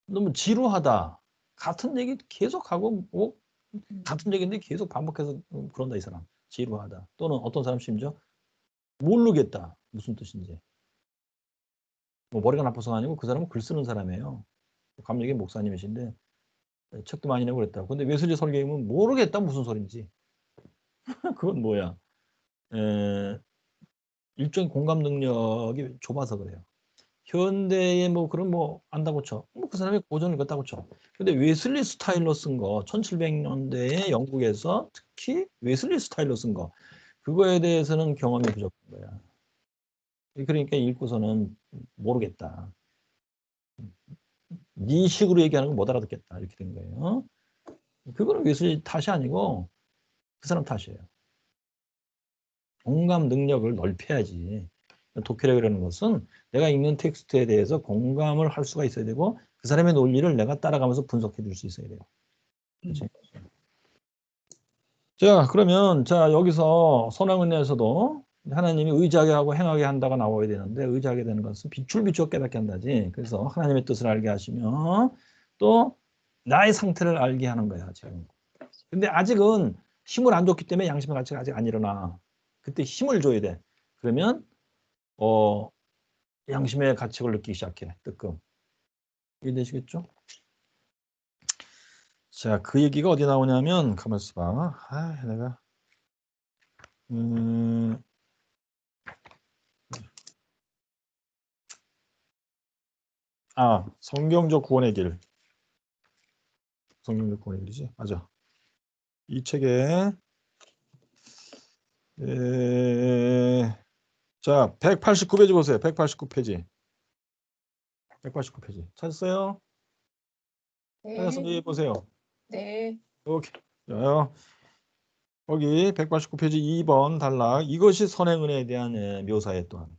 너무 지루하다. 같은 얘기 계속하고 뭐 같은 얘기인데 계속 반복해서 그런다, 이 사람. 지루하다. 또는 어떤 사람 심지어 모르겠다. 무슨 뜻인지. 뭐 머리가 나빠서가 아니고 그 사람은 글 쓰는 사람이에요. 감리교 목사님이신데 책도 많이 내고 그랬다고. 근데 웨슬리 설교임은 모르겠다, 무슨 소린지. 그건 뭐야. 일종의 공감 능력이 좁아서 그래요. 현대에 뭐 그런 뭐 안다고 쳐. 뭐 그 사람이 고전을 읽었다고 쳐. 근데 웨슬리 스타일로 쓴 거, 1700년대에 영국에서 특히 웨슬리 스타일로 쓴 거, 그거에 대해서는 경험이 부족한 거야. 그러니까 읽고서는 모르겠다. 네 식으로 얘기하는 거 못 알아듣겠다. 이렇게 된 거예요. 그거는 웨슬리 탓이 아니고 그 사람 탓이에요. 공감 능력을 넓혀야지. 독해력이라는 것은 내가 읽는 텍스트에 대해서 공감을 할 수가 있어야 되고 그 사람의 논리를 내가 따라가면서 분석해 줄 수 있어야 돼요. 그렇지? 자, 그러면 여기서 선왕은혜에서도 하나님이 의지하게 하고 행하게 한다가 나와야 되는데, 의지하게 되는 것은 빛을 비추어 깨닫게 한다지. 그래서 하나님의 뜻을 알게 하시며 또 나의 상태를 알게 하는 거야, 지금. 근데 아직은 힘을 안 줬기 때문에 양심의 가치가 아직 안 일어나. 그때 힘을 줘야 돼. 그러면 양심의 가책을 느끼기 시작해. 뜨끔. 이해되시겠죠? 자, 그 얘기가 어디 나오냐면 가만 있어봐. 내가 성경적 구원의 길. 성경적 구원의 길이지? 맞아. 이 책에 자, 189페이지 보세요. 189페이지. 189페이지. 찾았어요? 찾았으면 네. 보세요. 네. 오케이. 자, 거기 189페이지 2번 단락. 이것이 선행은혜에 대한 묘사에 또한.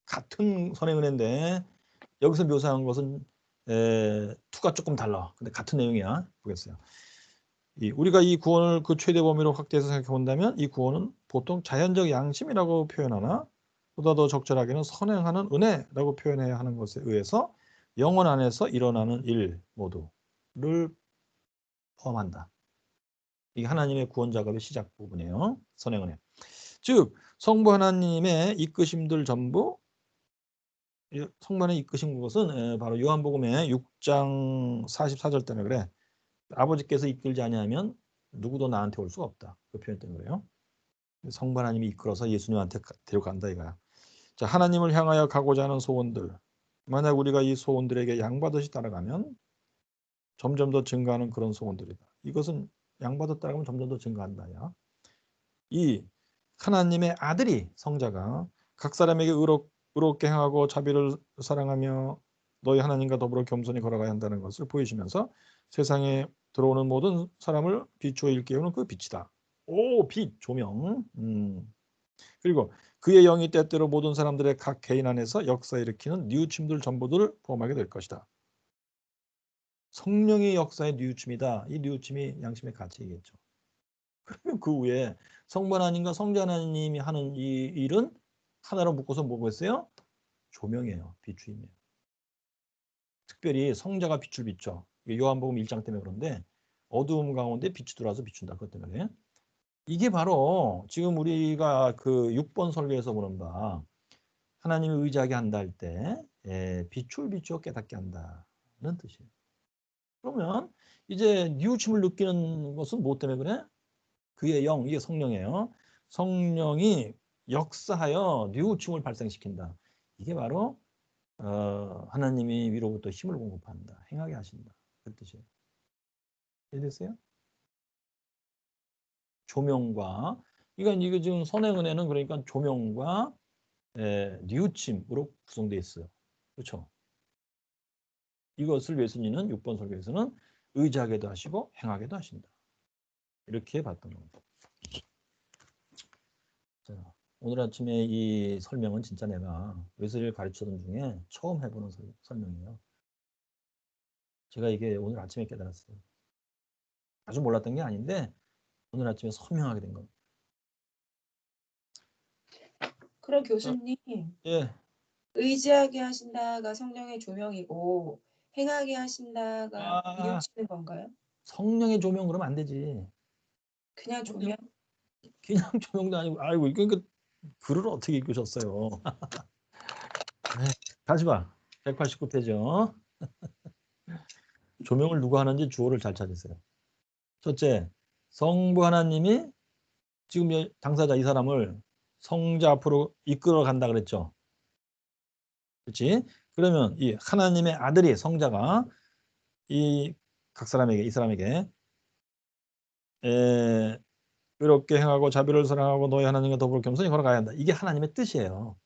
같은 선행은혜인데 여기서 묘사한 것은 투가 조금 달라. 근데 같은 내용이야. 보겠어요. 우리가 이 구원을 그 최대 범위로 확대해서 생각해 본다면 이 구원은 보통 자연적 양심이라고 표현하나 보다 더 적절하게는 선행하는 은혜라고 표현해야 하는 것에 의해서 영혼 안에서 일어나는 일 모두를 포함한다. 이게 하나님의 구원 작업의 시작 부분이에요. 선행은혜. 즉 성부 하나님의 이끄심들 전부 성부 하나님 이끄신 것은 바로 요한복음의 6장 44절 때문에 그래. 아버지께서 이끌지 아니하면 누구도 나한테 올 수가 없다. 그 표현 때문에 그래요. 성부 하나님이 이끌어서 예수님한테 데려간다 이거야. 자, 하나님을 향하여 가고자 하는 소원들. 만약 우리가 이 소원들에게 양받듯이 따라가면 점점 더 증가하는 그런 소원들이다. 이것은 양받아 따라가면 점점 더 증가한다야. 이 하나님의 아들이 성자가 각 사람에게 의롭게 행하고 자비를 사랑하며 너희 하나님과 더불어 겸손히 걸어가야 한다는 것을 보이시면서 세상에 들어오는 모든 사람을 비추어 일깨우는 그 빛이다. 오, 빛, 조명. 그리고 그의 영이 때때로 모든 사람들의 각 개인 안에서 역사 일으키는 뉘우침들 전부들을 포함하게 될 것이다. 성령의 역사의 뉘우침이다. 이 뉘우침이 양심의 가치이겠죠. 그러면 그 후에 성부 하나님과 성자 하나님이 하는 이 일은 하나로 묶어서 뭐겠어요? 조명이에요. 비추임이에요. 특별히 성자가 빛을 비춰. 요한복음 1장 때문에 그런데 어두움 가운데 빛이 들어와서 비춘다. 그것 때문에. 이게 바로 지금 우리가 그 6번 설교에서 보는 바 하나님을 의지하게 한다 할 때 빛을 비추어 깨닫게 한다는 뜻이에요. 그러면 이제 뉘우침을 느끼는 것은 뭐 때문에 그래? 그의 영, 이게 성령이에요. 성령이 역사하여 뉘우침을 발생시킨다. 이게 바로 하나님이 위로부터 힘을 공급한다. 행하게 하신다. 그 뜻이에요. 이해됐어요? 조명과 이거 지금 선의 은혜는 그러니까 조명과 뉘우침으로 구성되어 있어요. 그렇죠? 이것을 예수님은 6번 설교에서는 의지하게도 하시고 행하게도 하신다. 이렇게 봤던 겁니다. 자, 오늘 아침에 이 설명은 진짜 내가 웨슬리를 가르치던 중에 처음 해보는 설명이에요. 제가 이게 오늘 아침에 깨달았어요. 아주 몰랐던 게 아닌데 오늘 아침에 선명하게 된 겁니다. 그럼 교수님, 예, 의지하게 하신다가 성령의 조명이고 행하게 하신다가 아, 뉘우치는 건가요? 성령의 조명 그러면 안 되지. 그냥 조명? 그냥 조명도 아니고, 아이고, 이거 글을 어떻게 읽으셨어요? 네, 다시 봐. 189페이지요. 조명을 누가 하는지 주어를 잘 찾으세요. 첫째, 성부 하나님이 지금 당사자 이 사람을 성자 앞으로 이끌어 간다 그랬죠. 그렇지? 그러면 이 하나님의 아들이 성자가 이 각 사람에게 이 사람에게 의롭게 행하고 자비를 사랑하고 너희 하나님과 더불어 겸손히 걸어가야 한다. 이게 하나님의 뜻이에요.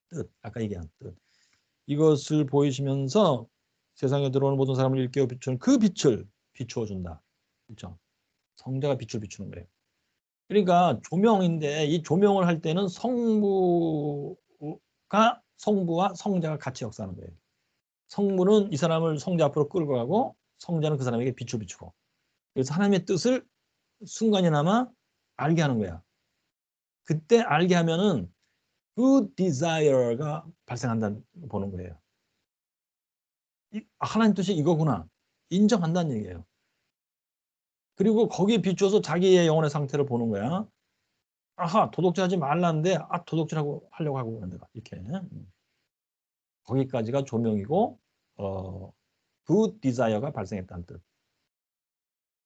뜻. 아까 얘기한 뜻. 이것을 보이시면서 세상에 들어오는 모든 사람을 일깨워 비추는 그 빛을 비추어 준다. 그렇죠? 성자가 빛을 비추는 거예요. 그러니까 조명인데 이 조명을 할 때는 성부와 성자가 같이 역사하는 거예요. 성부는 이 사람을 성자 앞으로 끌고 가고 성자는 그 사람에게 빛을 비추고. 그래서 하나님의 뜻을 순간이나마 알게 하는 거야. 그때 알게 하면은 그 desire가 발생한다는 보는 거예요. 하나님 뜻이 이거구나. 인정한다는 얘기예요. 그리고 거기에 비춰서 자기의 영혼의 상태를 보는 거야. 아하, 도둑질하지 말라는데 도둑질하고 하려고 하고 그런 데가 이렇게. 거기까지가 조명이고 그 디자이어가 발생했다는 뜻.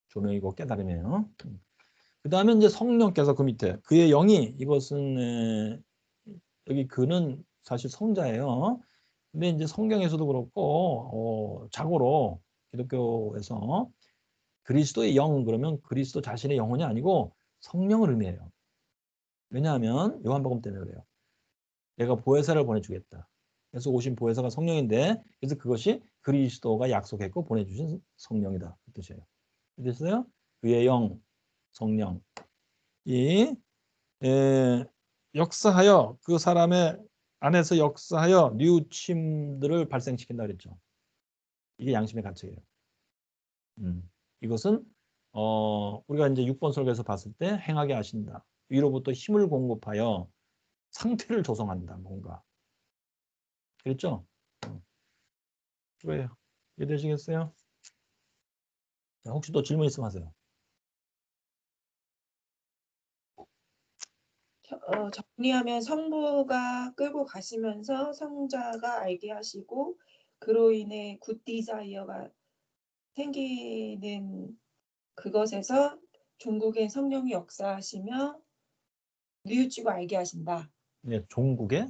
조명이고 깨달음이에요. 그 다음에 이제 성령께서 그 밑에 그의 영이 이것은 여기 그는 사실 성자예요. 근데 이제 성경에서도 그렇고 자고로 기독교에서 그리스도의 영 그러면 그리스도 자신의 영혼이 아니고 성령을 의미해요. 왜냐하면 요한복음 때문에 그래요. 내가 보혜사를 보내주겠다. 그래서 오신 보혜사가 성령인데 그래서 그것이 그리스도가 약속했고 보내주신 성령이다. 그 뜻이에요. 됐어요? 그의 영, 성령. 이 역사하여 그 사람의 안에서 역사하여 뉘우침들을 발생시킨다 그랬죠. 이게 양심의 가책이에요. 이것은 우리가 이제 6번 설교에서 봤을 때 행하게 하신다. 위로부터 힘을 공급하여 상태를 조성한다. 뭔가. 그랬죠? 그래요. 이해되시겠어요? 자, 혹시 또 질문 있으면 하세요. 정리하면 성부가 끌고 가시면서 성자가 알게 하시고 그로 인해 굿 디자이어가 생기는 그것에서 종국의 성령이 역사하시며 뉘우치고 알게 하신다. 예, 종국에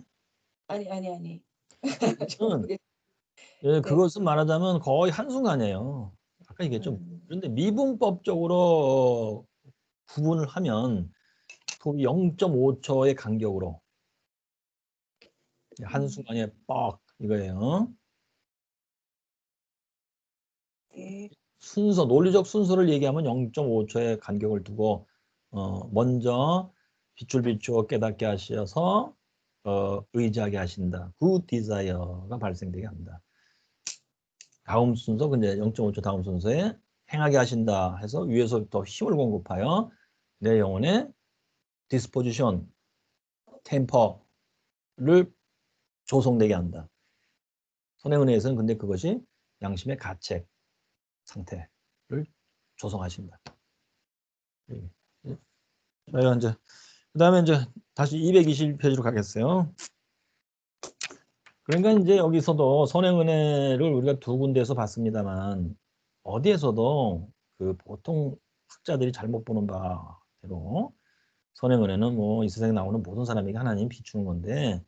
아니. 은 종국의 예, 네. 그것은 말하자면 거의 한순간이에요. 아까 얘기했죠. 그런데 미분법적으로 구분을 하면 0.5초의 간격으로 한순간에 뻑 이거예요. 네. 순서, 논리적 순서를 얘기하면 0.5초의 간격을 두고 먼저 빛줄 비추어 깨닫게 하셔서 의지하게 하신다. 그 디자이어가 발생되게 합니다. 다음 순서, 근데 0.5초 다음 순서에 행하게 하신다 해서 위에서부터 힘을 공급하여 내 영혼의 디스포지션, 템퍼를 조성되게 한다. 선행은혜에서는 근데 그것이 양심의 가책 상태를 조성하신다. 저희가 이제 그다음에 이제 다시 220페이지로 가겠어요. 그러니까 이제 여기서도 선행은혜를 우리가 두 군데에서 봤습니다만 어디에서도 그 보통 학자들이 잘못 보는 바대로 선행은혜는 뭐 이 세상에 나오는 모든 사람에게 하나님 비추는 건데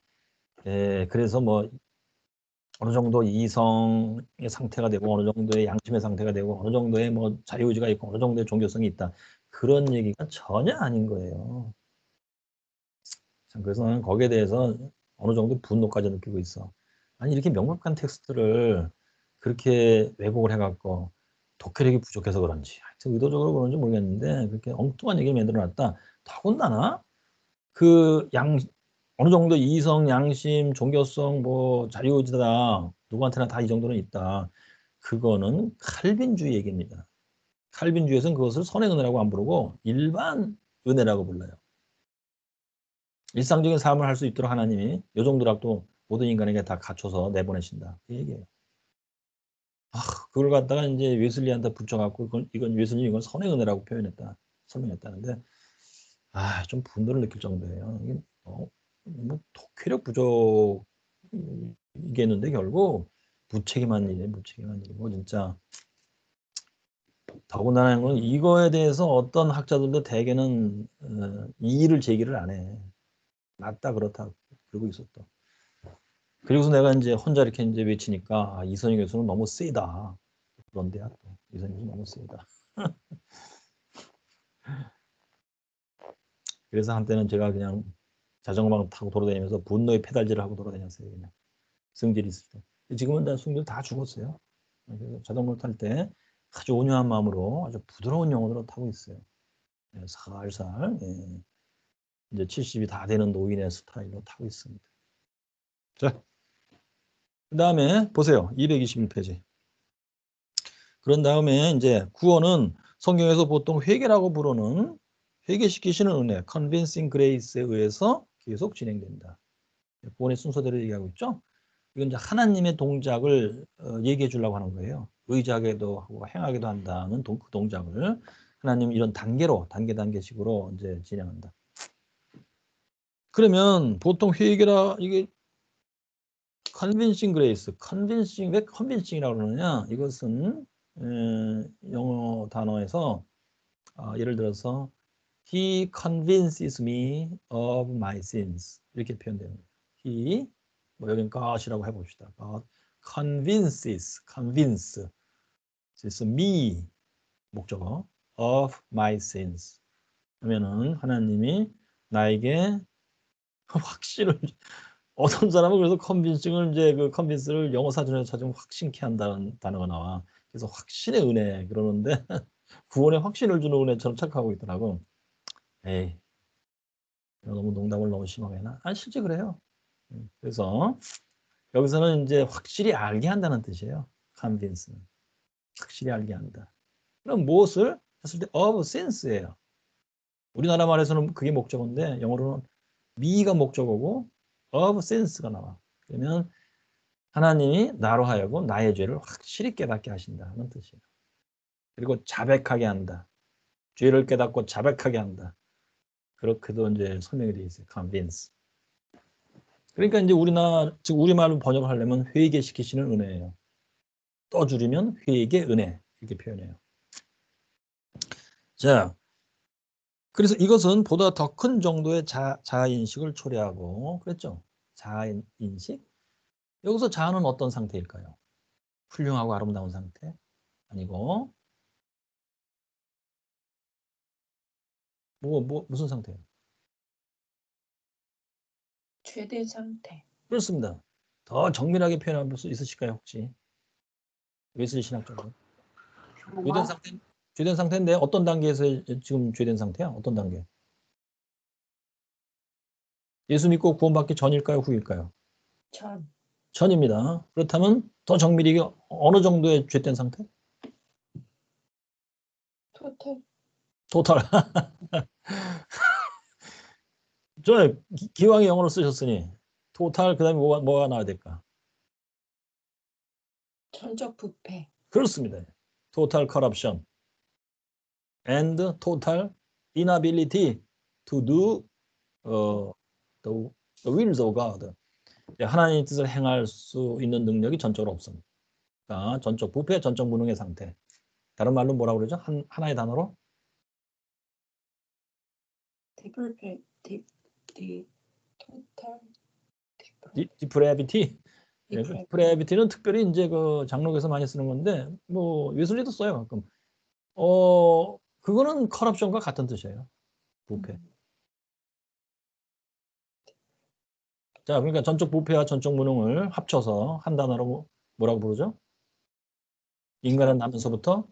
그래서 뭐 어느 정도 이성의 상태가 되고 어느 정도의 양심의 상태가 되고 어느 정도의 뭐 자유의지가 있고 어느 정도의 종교성이 있다. 그런 얘기가 전혀 아닌 거예요. 그래서 나는 거기에 대해서 어느 정도 분노까지 느끼고 있어. 아니 이렇게 명확한 텍스트를 그렇게 왜곡을 해갖고 독해력이 부족해서 그런지 하여튼 의도적으로 그런지 모르겠는데 그렇게 엉뚱한 얘기를 만들어놨다. 더군다나 그 어느 정도 이성, 양심, 종교성, 뭐 자유의지다 누구한테나 다 이 정도는 있다. 그거는 칼빈주의 얘기입니다. 칼빈주의에서는 그것을 선행은혜라고 안 부르고 일반 은혜라고 불러요. 일상적인 삶을 할 수 있도록 하나님이 요 정도라도 모든 인간에게 다 갖춰서 내보내신다. 그 얘기예요. 그걸 갖다가 이제 웨슬리한테 붙여갖고 이건 웨슬리 이건 선의 은혜라고 표현했다. 설명했다는데 좀 분노를 느낄 정도예요. 이게 뭐 독해력 부족이겠는데 결국 무책임한 일이에요. 무책임한 일이고 진짜 더군다나 이거에 대해서 어떤 학자들도 대개는 이의를 제기를 안 해. 맞다 그렇다 그러고 있었다. 그리고서 내가 이제 혼자 이렇게 이제 외치니까 이선희 교수는 너무 세다. 그런데야 또 이선희 교수 너무 세다. 그래서 한때는 제가 그냥 자전거만 타고 돌아다니면서 분노의 페달질을 하고 돌아다녔어요. 그냥 승질이 있을 때. 지금은 다 승질 다 죽었어요. 그래서 자전거 탈 때 아주 온유한 마음으로 아주 부드러운 영혼으로 타고 있어요. 살살. 이제 70이 다 되는 노인의 스타일로 타고 있습니다. 자, 그 다음에 보세요. 221페이지. 그런 다음에 이제 구원은 성경에서 보통 회개라고 부르는 회개시키시는 은혜, convincing grace에 의해서 계속 진행된다. 구원의 순서대로 얘기하고 있죠. 이건 이제 하나님의 동작을 얘기해 주려고 하는 거예요. 의지하게도 하고 행하게도 한다는 그 동작을 하나님 이런 단계식으로 이제 진행한다. 그러면 보통 회개라 이게 convincing grace, 왜 convincing이라고 그러느냐? 이것은 영어 단어에서 예를 들어서 He convinces me of my sins 이렇게 표현되는 거예요. He 뭐 여긴 God이라고 해봅시다. God convince 그래서 me 목적어 of my sins 하면은 하나님이 나에게 확신을 어떤 사람은 그래서 컨빈싱을 이제 그 컨빈스를 영어 사전에 찾으면 확신케 한다는 단어가 나와. 그래서 확신의 은혜 그러는데 구원에 확신을 주는 은혜처럼 착각하고 있더라고. 에이, 너무 농담을 너무 심하게 했나? 실제 그래요. 그래서 여기서는 이제 확실히 알게 한다는 뜻이에요. convince는. 확실히 알게 한다. 그럼 무엇을 했을 때 of sense예요. 우리나라 말에서는 그게 목적어인데 영어로는 me가 목적어고 of sense가 나와. 그러면 하나님이 나로 하여금 나의 죄를 확실히 깨닫게 하신다는 뜻이에요. 그리고 자백하게 한다. 죄를 깨닫고 자백하게 한다. 그렇게도 이제 설명이 되어 있어요. convince. 그러니까 이제 즉 우리말로 번역을 하려면 회개시키시는 은혜예요. 떠줄이면 회개 은혜 이렇게 표현해요. 자, 그래서 이것은 보다 더 큰 정도의 자아인식을 초래하고 그랬죠. 자아인식. 여기서 자아는 어떤 상태일까요? 훌륭하고 아름다운 상태? 아니고 무슨 상태예요? 죄된 상태. 그렇습니다. 더 정밀하게 표현할 수 있으실까요, 혹시? 웨슬리 신학적으로. 죄된 상태인데 어떤 단계에서 지금 죄된 상태야? 어떤 단계? 예수 믿고 구원받기 전일까요, 후일까요? 전. 전입니다. 그렇다면 더 정밀히 어느 정도의 죄된 상태? 토탈. 토탈. 저 기왕에 영어로 쓰셨으니 토탈 그다음에 뭐가 나와야 될까? 전적 부패. 그렇습니다. total corruption and total inability to do the wills of God. 하나님의 뜻을 행할 수 있는 능력이 전적으로 없습니다. 그러니까 전적 부패, 전적 무능의 상태. 다른 말로 뭐라고 그러죠? 하나의 단어로? 디불패. 토탈. depravity. 디프레. depravity는 특별히 이제 그 장로교에서 많이 쓰는 건데 뭐 웨슬리도 써요 가끔. 그거는 corruption과 같은 뜻이에요. 부패. 자, 그러니까 전적 부패와 전적 무능을 합쳐서 한 단어로 뭐라고 부르죠? 인간은 나면서부터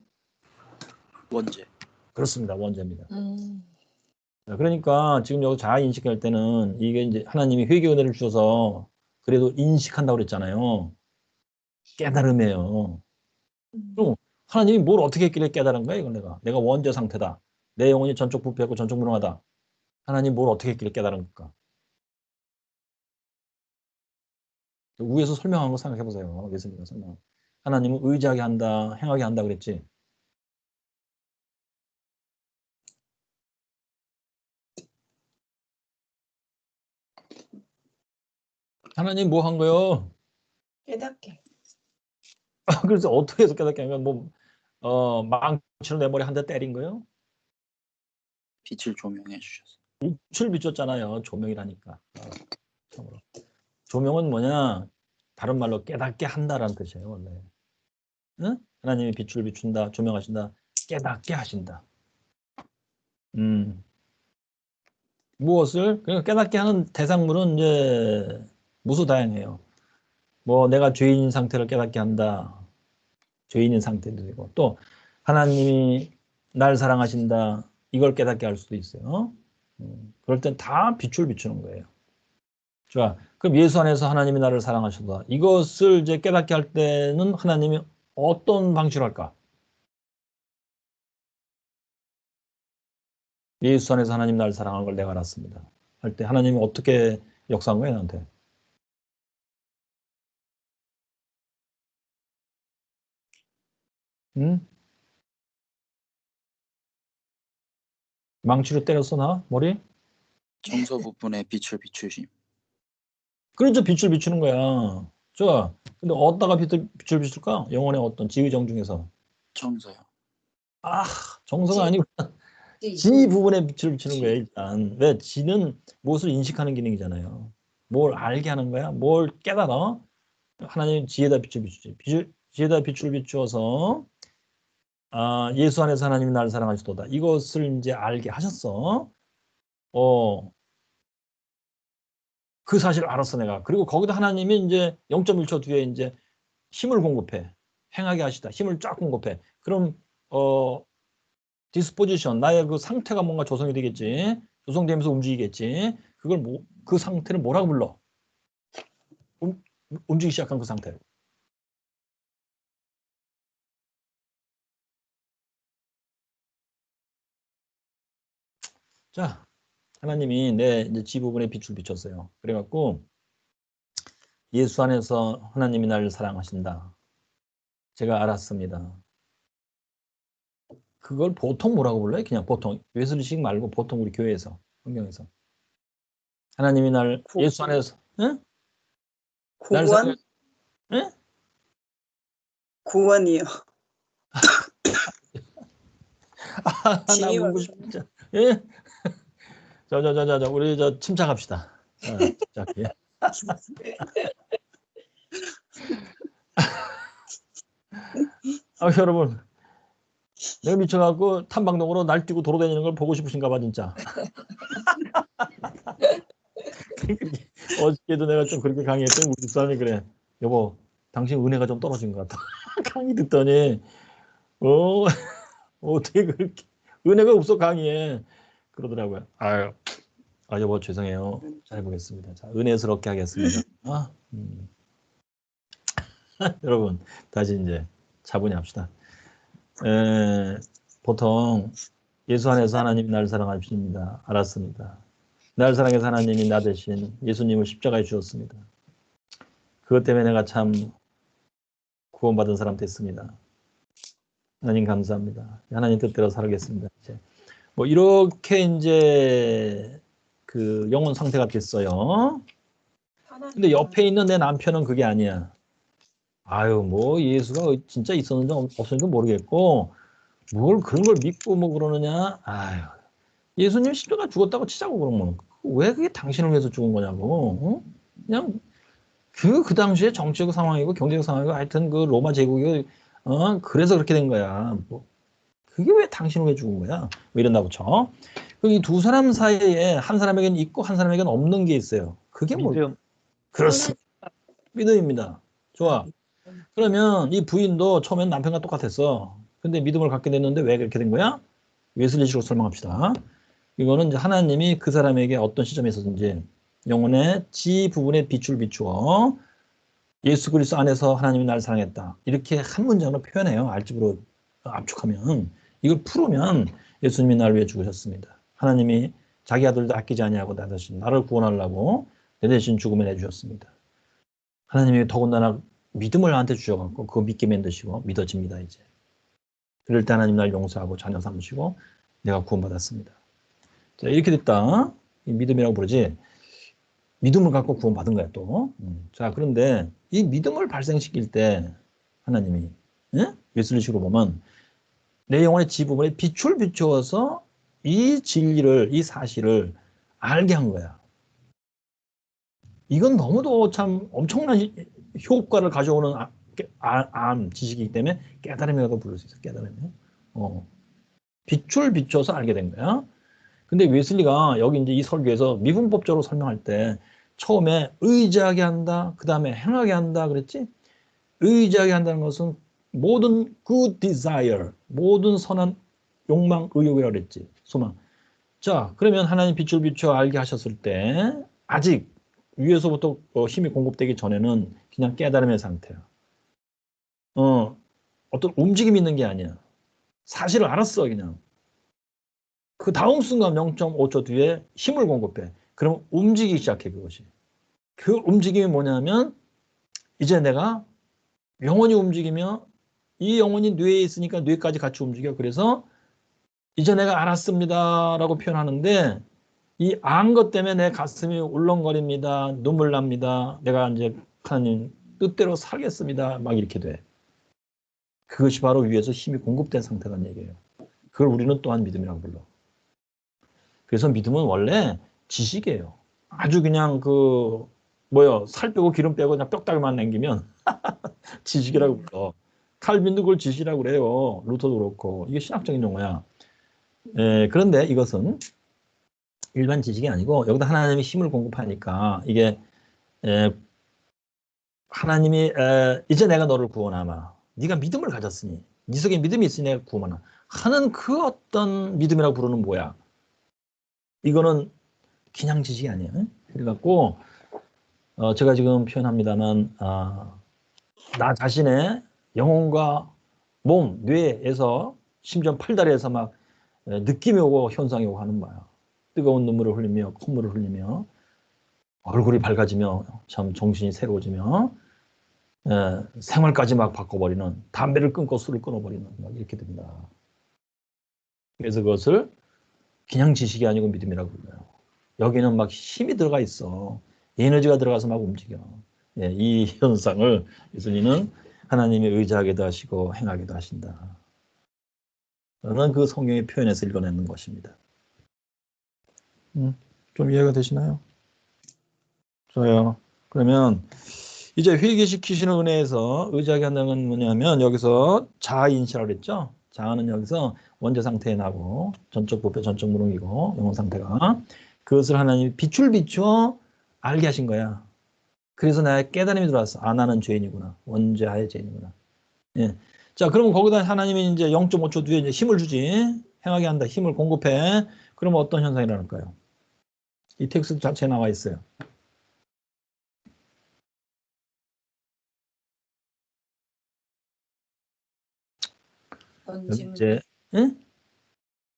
원죄. 그렇습니다. 원죄입니다. 자, 그러니까 지금 여기 자아 인식할 때는 이게 이제 하나님이 회개 은혜를 주셔서 그래도 인식한다고 그랬잖아요. 깨달음이에요. 그럼 하나님이 뭘 어떻게 했길래 깨달은 거야? 이건 내가 원죄 상태다. 내 영혼이 전적 부패하고 전적 무능하다. 하나님 뭘 어떻게 했길래 깨달은 걸까? 위에서 설명한 거 생각해 보세요. 예수님이 설명. 하나님은 의지하게 한다, 행하게 한다 그랬지. 하나님 뭐 한 거요? 깨닫게. 그래서 어떻게 해서 깨닫게 하면 망치로 내 머리 한 대 때린 거요? 빛을 조명해 주셔서. 빛을 비췄잖아요. 조명이라니까. 참으로. 조명은 뭐냐? 다른 말로 깨닫게 한다라는 뜻이에요. 원래. 응? 하나님이 빛을 비춘다, 조명하신다, 깨닫게 하신다. 무엇을? 그러니까 깨닫게 하는 대상물은 이제 무수다양해요. 뭐 내가 죄인인 상태를 깨닫게 한다. 죄인인 상태도 되고 또 하나님이 날 사랑하신다. 이걸 깨닫게 할 수도 있어요. 그럴 땐 다 빛을 비추는 거예요. 좋아. 그럼 예수 안에서 하나님이 나를 사랑하신다. 이것을 이제 깨닫게 할 때는 하나님이 어떤 방식으로 할까? 예수 안에서 하나님 나를 사랑하는 걸 내가 알았습니다. 할 때 하나님이 어떻게 역사한 거예요, 나한테? 응? 망치로 때렸어, 나? 머리? 정서 부분에 빛을 비추심. 그렇죠. 빛을 비추는 거야. 좋아. 근데 어디다가 빛을 비출까? 영혼의 어떤 지의정 중에서. 정서요. 정서가 아니고 지 부분에 빛을 비추는 거예요, 일단. 왜? 지는 무엇을 인식하는 기능이잖아요. 뭘 알게 하는 거야? 뭘 깨달아? 하나님 지혜다 빛을 비추지. 지혜다 빛을 비추어서 예수 안에서 하나님이 나를 사랑하시도다. 이것을 이제 알게 하셨어. 그 사실을 알았어, 내가. 그리고 거기다 하나님이 이제 0.1초 뒤에 이제 힘을 공급해. 행하게 하시다. 힘을 쫙 공급해. 그럼 디스포지션, 나의 그 상태가 뭔가 조성이 되겠지. 조성되면서 움직이겠지. 그 상태를 뭐라고 불러? 움직이기 시작한 그 상태. 자, 하나님이 내 이제 지 부분에 빛을 비췄어요. 그래갖고 예수 안에서 하나님이 나를 사랑하신다. 제가 알았습니다. 그걸 보통 뭐라고 불러요? 그냥 보통 웨슬리식 말고 보통 우리 교회에서 성경에서. 하나님이 날 예수 안에서 응? 날 구원? 사랑해. 응? 구원이요. 나 지혜와 묻고 싶다. 예? 자, 우리 침착합시다. 자, 침착해. 여러분, 내가 미쳐갖고 탐방동으로 날뛰고 돌아다니는 걸 보고 싶으신가 봐, 진짜. 어저께도 내가 좀 그렇게 강의했더니 우리 집사람이 그래. 여보, 당신 은혜가 좀 떨어진 것 같아. 강의 듣더니, 어떻게 그렇게, 은혜가 없어, 강의에. 그러더라고요. 여보, 죄송해요. 잘 해보겠습니다. 자, 은혜스럽게 하겠습니다. 여러분, 다시 이제 차분히 합시다. 보통 예수 안에서 하나님이 나를 사랑하십니다. 알았습니다. 나를 사랑해서 하나님이 나 대신 예수님을 십자가에 주었습니다. 그것 때문에 내가 참 구원받은 사람 됐습니다. 하나님 감사합니다. 하나님 뜻대로 살겠습니다. 이제 뭐 이렇게 이제 그 영혼 상태가 됐어요. 근데 옆에 있는 내 남편은 그게 아니야. 뭐 예수가 진짜 있었는지 없었는지 모르겠고 뭘 그런 걸 믿고 뭐 그러느냐. 예수님 십자가 죽었다고 치자고 그러면 왜 그게 당신을 위해서 죽은 거냐고. 그냥 그 당시에 정치적 상황이고 경제적 상황이고 하여튼 그 로마 제국이 그래서 그렇게 된 거야. 뭐 그게 왜 당신을 위해 죽은 거야? 뭐 이런다고 쳐. 이 두 사람 사이에 한 사람에게는 있고 한 사람에게는 없는 게 있어요. 그게 믿음. 그렇습니다. 믿음입니다. 좋아. 그러면 이 부인도 처음엔 남편과 똑같았어. 근데 믿음을 갖게 됐는데 왜 그렇게 된 거야? 웨슬리식으로 설명합시다. 이거는 이제 하나님이 그 사람에게 어떤 시점에 있었는지 영혼의 지 부분에 빛을 비추어 예수 그리스도 안에서 하나님이 나를 사랑했다. 이렇게 한 문장으로 표현해요. 알집으로 압축하면. 이걸 풀으면 예수님이 나를 위해 죽으셨습니다. 하나님이 자기 아들도 아끼지 아니하고 나 대신 나를 구원하려고 내 대신 죽음을 내주셨습니다. 하나님이 더군다나 믿음을 나한테 주셔갖고 그거 믿게 만드시고 믿어집니다. 이제. 그럴 때 하나님 날 용서하고 자녀 삼으시고 내가 구원받았습니다. 자, 이렇게 됐다. 믿음이라고 부르지. 믿음을 갖고 구원받은 거야 또. 자, 그런데 이 믿음을 발생시킬 때 하나님이 웨슬리식으로 보면 내 영혼의 지부분에 빛을 비추어서 이 진리를, 이 사실을 알게 한 거야. 이건 너무도 참 엄청난 효과를 가져오는 지식이기 때문에 깨달음이라고 부를 수 있어. 깨달음이. 빛을 비춰서 알게 된 거야. 근데 웨슬리가 여기 이제 이 설교에서 미분법적으로 설명할 때 처음에 의지하게 한다, 그 다음에 행하게 한다 그랬지? 의지하게 한다는 것은 모든 good desire, 모든 선한 욕망, 의욕이라고 그랬지. 소망. 자, 그러면 하나님 빛을 비춰 알게 하셨을 때 아직 위에서부터 힘이 공급되기 전에는 그냥 깨달음의 상태야. 어떤 움직임이 있는 게 아니야. 사실을 알았어, 그냥. 그 다음 순간 0.5초 뒤에 힘을 공급해. 그럼 움직이기 시작해, 그것이. 그 움직임이 뭐냐면, 이제 내가 영혼이 움직이며, 이 영혼이 뇌에 있으니까 뇌까지 같이 움직여. 그래서, 이제 내가 알았습니다. 라고 표현하는데, 이 안 것 때문에 내 가슴이 울렁거립니다. 눈물 납니다. 내가 이제 하나님 뜻대로 살겠습니다. 막 이렇게 돼. 그것이 바로 위에서 힘이 공급된 상태라는 얘기예요. 그걸 우리는 또한 믿음이라고 불러. 그래서 믿음은 원래 지식이에요. 아주 그냥 살 빼고 기름 빼고 그냥 뼈다귀만 남기면 지식이라고 불러. 칼빈도 그걸 지식이라고 그래요. 루터도 그렇고. 이게 신학적인 용어야. 그런데 이것은 일반 지식이 아니고 여기다 하나님이 힘을 공급하니까 이게 하나님이 이제 내가 너를 구원하마. 네가 믿음을 가졌으니 네 속에 믿음이 있으니 내가 구원하나 하는 그 어떤 믿음이라고 부르는 뭐야. 이거는 그냥 지식이 아니에요. 그래갖고 제가 지금 표현합니다만 나 자신의 영혼과 몸, 뇌에서 심지어 팔다리에서 막 느낌이 오고 현상이 오고 하는 거야. 뜨거운 눈물을 흘리며 콧물을 흘리며 얼굴이 밝아지며 참 정신이 새로워지며 생활까지 막 바꿔버리는 담배를 끊고 술을 끊어버리는 막 이렇게 됩니다. 그래서 그것을 그냥 지식이 아니고 믿음이라고 불러요. 여기는 막 힘이 들어가 있어. 에너지가 들어가서 막 움직여. 예, 이 현상을 예수님은 하나님이 의지하기도 하시고 행하기도 하신다. 저는 그 성경의 표현에서 읽어내는 것입니다. 좀 이해가 되시나요? 좋아요. 그러면 이제 회개시키시는 은혜에서 의지하게 한다는 건 뭐냐면 여기서 자아인시라고 그랬죠? 자아는 여기서 원죄 상태에 나고 전적 부패, 전적 무능이고 영혼 상태가 그것을 하나님이 빛을 비추어 알게 하신 거야. 그래서 나의 깨달음이 들어왔어. 아, 나는 죄인이구나. 원죄하의 죄인이구나. 예. 자, 그러면 거기다 하나님이 이제 0.5초 뒤에 이제 힘을 주지. 행하게 한다. 힘을 공급해. 그러면 어떤 현상이 일어날까요? 이 텍스트 자체에 나와 있어요. 이제 응?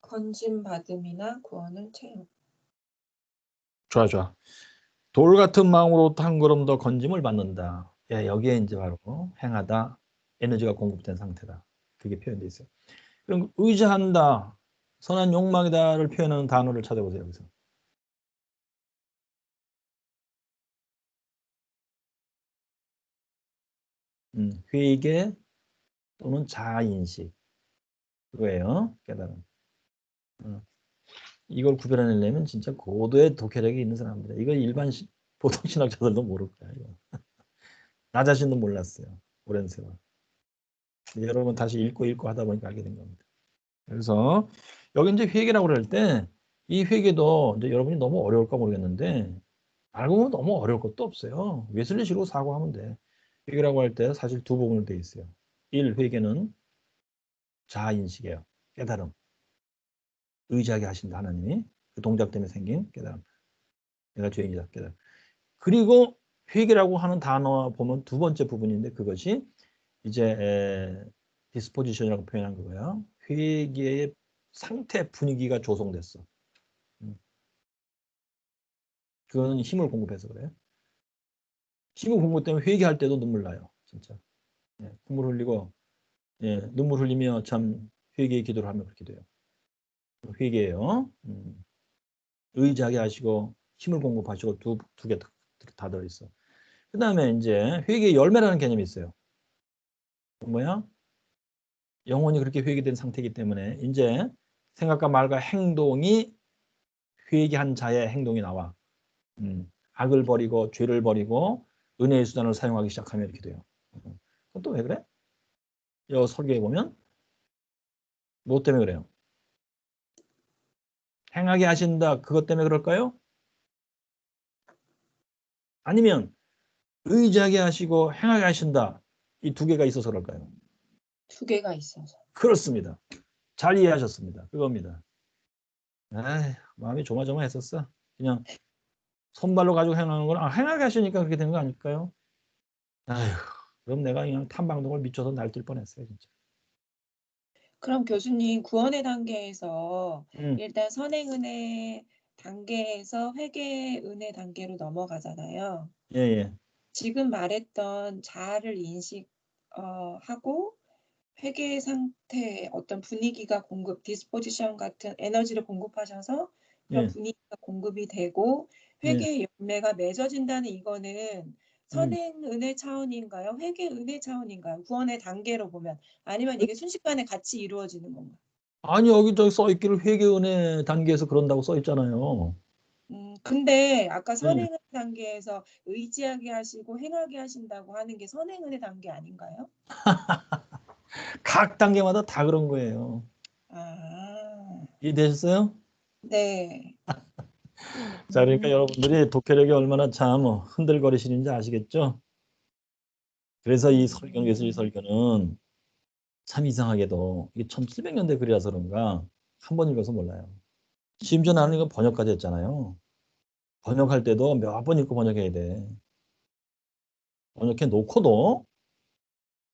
건짐 받음이나 구원을 체험. 좋아, 좋아. 돌 같은 마음으로 한 걸음 더 건짐을 받는다. 예, 여기에 이제 바로 행하다, 에너지가 공급된 상태다. 그게 표현되어 있어요. 그럼 의지한다, 선한 욕망이다를 표현하는 단어를 찾아보세요. 여기서. 회개 또는 자아인식. 그거예요. 깨달음. 이걸 구별해내려면 진짜 고도의 독해력이 있는 사람들이야. 이거 일반 보통 신학자들도 모를 거야. 이거. 나 자신도 몰랐어요. 오랜 세월. 여러분 다시 읽고 하다 보니까 알게 된 겁니다. 그래서 여기 이제 회개라고 그럴 때 이 회개도 이제 여러분이 너무 어려울까 모르겠는데 알고 보면 너무 어려울 것도 없어요. 웨슬리식으로 사고하면 돼. 회개라고 할 때 사실 두 부분으로 되어 있어요. 1. 회개는 자아인식이에요. 깨달음. 의지하게 하신다 하나님이. 그 동작 때문에 생긴 깨달음. 내가 죄인이다 깨달음. 그리고 회개라고 하는 단어 보면 두 번째 부분인데 그것이 이제 디스포지션이라고 표현한 거고요. 회개의 상태 분위기가 조성됐어. 그거는 힘을 공급해서 그래요. 힘을 공급 때문에 회개할 때도 눈물 나요. 진짜. 예, 눈물 흘리고 예, 눈물 흘리며 참 회개의 기도를 하면 그렇게 돼요. 회개예요. 의지하게 하시고 힘을 공급하시고 두 개 다 들어있어. 그 다음에 이제 회개의 열매라는 개념이 있어요. 뭐야? 영혼이 그렇게 회개된 상태이기 때문에 이제 생각과 말과 행동이 회개한 자의 행동이 나와. 악을 버리고 죄를 버리고 은혜의 수단을 사용하기 시작하면 이렇게 돼요. 그건 또 왜 그래? 여 설교에 보면 뭐 때문에 그래요? 행하게 하신다. 그것 때문에 그럴까요? 아니면 의지하게 하시고 행하게 하신다. 이 두 개가 있어서 그럴까요? 두 개가 있어서. 그렇습니다. 잘 이해하셨습니다. 그겁니다. 에이, 마음이 조마조마했었어. 그냥 손발로 가지고 행하는 건 행하게 하시니까 그렇게 된 거 아닐까요? 아휴, 그럼 내가 그냥 탐방동을 미쳐서 날뛸 뻔했어요, 진짜. 그럼 교수님 구원의 단계에서 음, 일단 선행은혜 단계에서 회개은혜 단계로 넘어가잖아요. 예, 예. 지금 말했던 자아를 인식하고 회계 상태의 어떤 분위기가 디스포지션 같은 에너지를 공급하셔서 그런 예, 분위기가 공급이 되고 예. 회계의 열매가 맺어진다는 이거는 음. 선행 은혜 차원인가요? 회계 은혜 차원인가요? 구원의 단계로 보면 아니면 이게 순식간에 같이 이루어지는 건가요? 아니, 여기 저기 써 있기를 회개은혜 단계에서 그런다고 써 있잖아요. 근데 아까 예. 선행의 단계에서 의지하게 하시고 행하게 하신다고 하는 게 선행의 단계 아닌가요? 각 단계마다 다 그런 거예요. 아, 이해되셨어요? 네. 자, 그러니까 음, 여러분들이 독해력이 얼마나 참 흔들거리시는지 아시겠죠? 그래서 이 설교는, 예술 설교는 참 이상하게도 이게 1700년대 글이라서 그런가 한 번 읽어서 몰라요. 심지어 나는 이거 번역까지 했잖아요. 번역할 때도 몇 번 읽고 번역해야 돼. 번역해 놓고도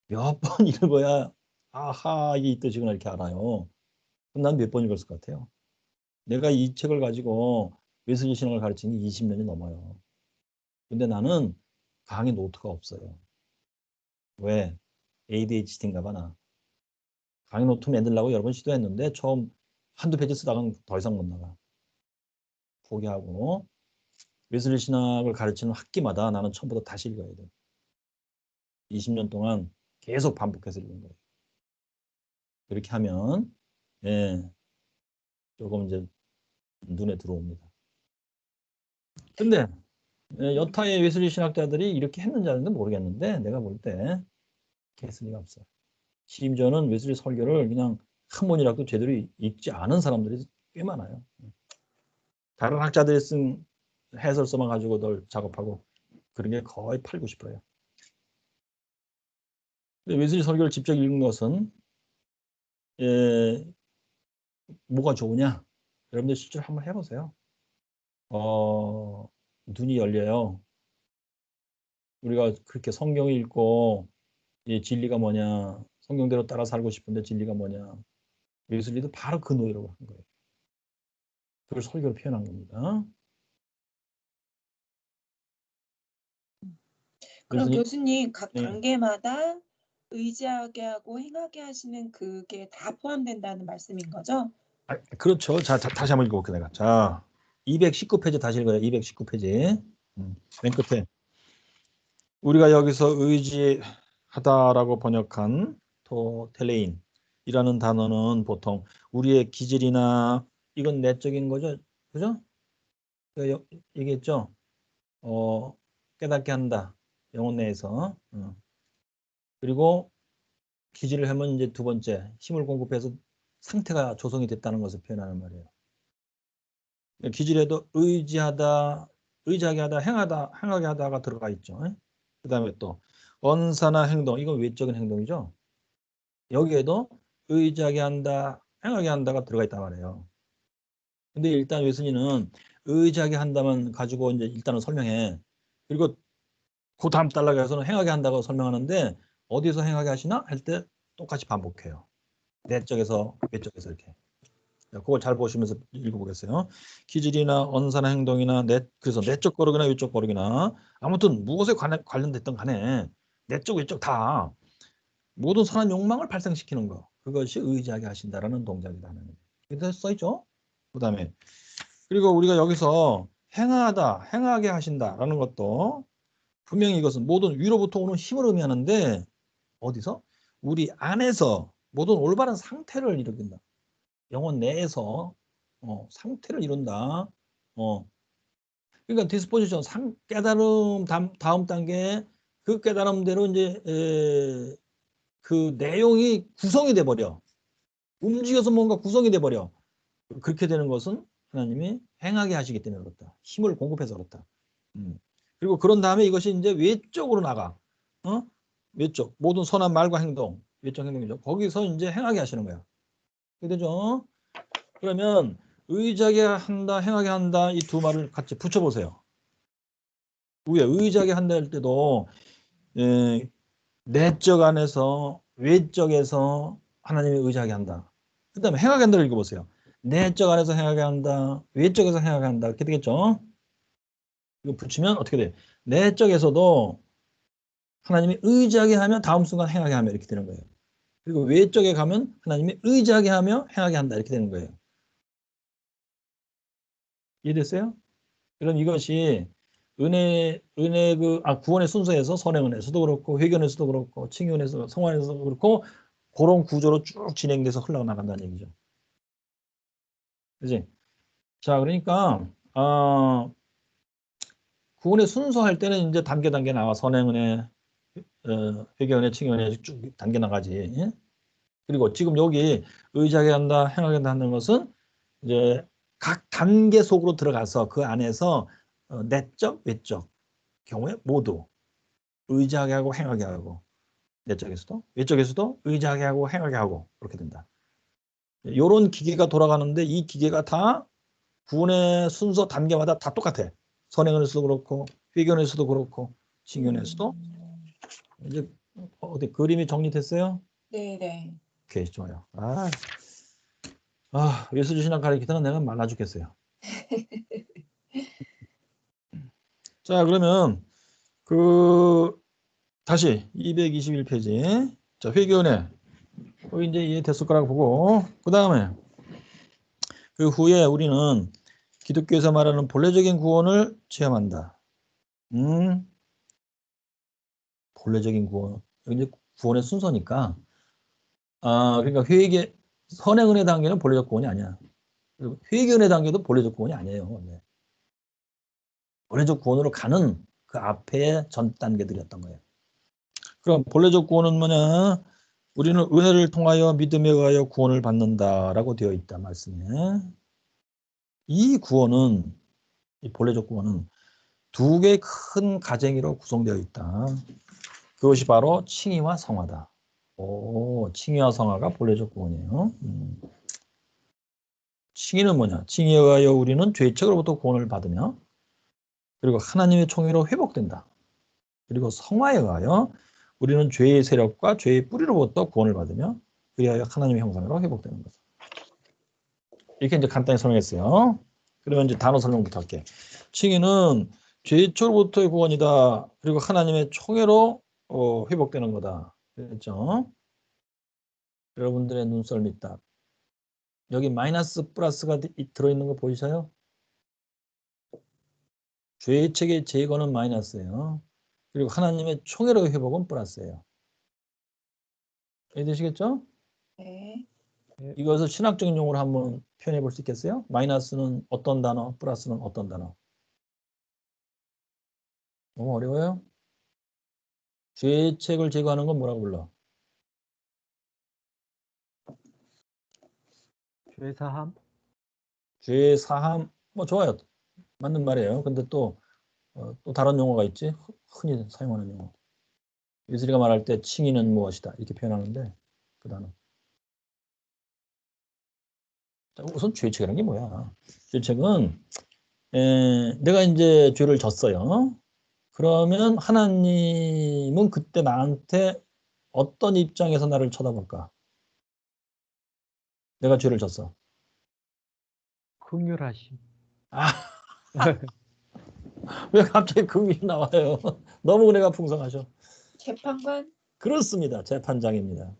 몇 번 읽어야 아하 이 뜻이구나 이렇게 알아요. 그럼 난 몇 번 읽었을 것 같아요. 내가 이 책을 가지고 웨슬리 신학을 가르친 게 20년이 넘어요. 근데 나는 강의 노트가 없어요. 왜? ADHD인가 봐 나. 강의 노트 만들려고 여러 번 시도했는데 처음 한두 페이지 쓰다가는 더 이상 못 나가. 포기하고 웨슬리 신학을 가르치는 학기마다 나는 처음부터 다시 읽어야 돼. 20년 동안 계속 반복해서 읽는 거예요. 그렇게 하면 조금 이제 눈에 들어옵니다. 근데 여타의 웨슬리 신학자들이 이렇게 했는지 아닌지 모르겠는데 내가 볼 때 했을 리가 없어요. 심지어는 웨슬리 설교를 그냥 한 번이라도 제대로 읽지 않은 사람들이 꽤 많아요. 다른 학자들이 쓴 해설서만 가지고 널 작업하고 그런 게 거의 8, 90%예요. 웨슬리 설교를 직접 읽은 것은 뭐가 좋으냐? 여러분들 실제로 한번 해보세요. 눈이 열려요. 우리가 그렇게 성경을 읽고 이 진리가 뭐냐? 성경대로 따라 살고 싶은데 진리가 뭐냐? 웨슬리도 바로 그 노예라고 한 거예요. 그걸 설교로 표현한 겁니다. 그럼 웨슬리, 교수님 각 네. 단계마다 의지하게 하고 행하게 하시는 그게 다 포함된다는 말씀인 거죠? 그렇죠. 자, 다시 한번 읽어볼게요. 내가. 자, 219페이지 다시 읽어요. 219페이지. 맨 끝에. 우리가 여기서 의지하다라고 번역한 토텔레인이라는 단어는 보통 우리의 기질이나 이건 내적인 거죠. 그죠? 얘기했죠. 깨닫게 한다. 영혼 내에서. 그리고 기질을 하면 이제 두 번째 힘을 공급해서 상태가 조성이 됐다는 것을 표현하는 말이에요. 기질에도 의지하게 하다, 행하게 하다가 들어가 있죠. 그 다음에 또 언사나 행동, 이건 외적인 행동이죠. 여기에도 의지하게 한다, 행하게 한다가 들어가 있단 말이에요. 근데 일단 웨슬리는 의지하게 한다만 가지고 이제 일단은 설명해. 그리고 그 다음 단락에서는 행하게 한다고 설명하는데 어디서 행하게 하시나 할 때 똑같이 반복해요. 내적에서 외적에서 이렇게. 그걸 잘 보시면서 읽어보겠어요. 기질이나 언사나 행동이나 그래서 내적 거룩이나 외적 거룩이나 아무튼 무엇에 관련됐든 간에 내적 외적 다 모든 선한 욕망을 발생시키는 거. 그것이 의지하게 하신다라는 동작이라는 거예요. 이렇게 써있죠. 그 다음에 그리고 우리가 여기서 행하게 하신다라는 것도 분명히 이것은 모든 위로부터 오는 힘을 의미하는데 어디서? 우리 안에서 모든 올바른 상태를 일으킨다. 영혼 내에서 상태를 이룬다. 그러니까 디스포지션, 깨달음 다음 단계 그 깨달음대로 이제 그 내용이 구성이 돼 버려. 움직여서 뭔가 구성이 돼 버려. 그렇게 되는 것은 하나님이 행하게 하시기 때문에 그렇다. 힘을 공급해서 그렇다. 그리고 그런 다음에 이것이 이제 외적으로 나가. 외적 모든 선한 말과 행동, 외적 행동이죠. 거기서 이제 행하게 하시는 거야. 그죠? 그러면 의지하게 한다, 행하게 한다 이 두 말을 같이 붙여보세요. 위에 의지하게 한다 할 때도 내적 안에서 외적에서 하나님이 의지하게 한다. 그 다음에 행하게 한다를 읽어보세요. 내적 안에서 행하게 한다, 외적에서 행하게 한다 이렇게 되겠죠. 이거 붙이면 어떻게 돼? 내적에서도 하나님이 의지하게 하면 다음 순간 행하게 하며 이렇게 되는 거예요. 그리고 외적에 가면 하나님이 의지하게 하며 행하게 한다 이렇게 되는 거예요. 이해됐어요? 그럼 이것이 구원의 순서에서 선행은에서도 그렇고 회견에서도 그렇고 칭의원에서 성화에서도 그렇고 그런 구조로 쭉 진행돼서 흘러나간다는 얘기죠. 그지? 자, 그러니까 구원의 순서 할 때는 이제 단계 나와 선행은혜, 회견은혜, 칭의원혜 쭉 단계 나가지. 예? 그리고 지금 여기 의지하게 한다, 행하게 한다 하는 것은 이제 각 단계 속으로 들어가서 그 안에서 내적, 외적 경우에 모두 의지하게 하고 행하게 하고 내적에서도 외적에서도 의지하게 하고 행하게 하고 그렇게 된다. 이런 기계가 돌아가는데 이 기계가 다 구원의 순서 단계마다 다 똑같아. 선행원에서도 그렇고 회견에서도 그렇고 칭의원에서도 이제 어디 그림이 정리됐어요? 네네. 오케이, 좋아요. 예수주 신학 가르치다가 내가 말라 죽겠어요. 자, 그러면 다시 221페이지. 자, 회견에 이제 이해됐을 거라고 보고 그 다음에 그 후에 우리는 기독교에서 말하는 본래적인 구원을 체험한다. 본래적인 구원. 여기 이제 구원의 순서니까. 그러니까 회개, 선행은혜 단계는 본래적 구원이 아니야. 그리고 회개은혜 단계도 본래적 구원이 아니에요. 네. 본래적 구원으로 가는 그 앞에 전 단계들이었던 거예요. 그럼 본래적 구원은 뭐냐? 우리는 은혜를 통하여 믿음에 의하여 구원을 받는다라고 되어 있다 말씀에. 이 구원은, 이 본래적 구원은 두 개의 큰 가쟁이로 구성되어 있다. 그것이 바로 칭의와 성화다. 칭의와 성화가 본래적 구원이에요. 칭의는 뭐냐? 칭의에 의하여 우리는 죄책으로부터 구원을 받으며, 그리고 하나님의 총회로 회복된다. 그리고 성화에 의하여 우리는 죄의 세력과 죄의 뿌리로부터 구원을 받으며, 그리하여 하나님의 형상으로 회복되는 거죠. 이렇게 이제 간단히 설명했어요. 그러면 이제 단어 설명부터 할게. 칭의는 죄초로부터의 구원이다. 그리고 하나님의 총회로 회복되는 거다. 그렇죠? 여러분들의 눈썰 밑답. 여기 마이너스 플러스가 들어있는 거 보이셔요? 죄의 책의 제거는 마이너스예요. 그리고 하나님의 총회로의 회복은 플러스예요. 이해되시겠죠? 네. 이것을 신학적인 용어로 한번 표현해 볼 수 있겠어요? 마이너스는 어떤 단어, 플러스는 어떤 단어? 너무 어려워요? 죄의 책을 제거하는 건 뭐라고 불러? 죄사함? 죄의 사함, 뭐 좋아요. 맞는 말이에요. 근데 또 다른 용어가 있지? 흔히 사용하는 용어. 예슬이가 말할 때 칭의는 무엇이다 이렇게 표현하는데 그 단어. 자, 우선 죄책이라는 게 뭐야? 죄책은 내가 이제 죄를 졌어요. 그러면 하나님은 그때 나한테 어떤 입장에서 나를 쳐다볼까? 내가 죄를 졌어. 긍휼하심. 왜 갑자기 그 위에 나와요? 너무 은혜가 풍성하셔. 재판관? 그렇습니다. 재판장입니다.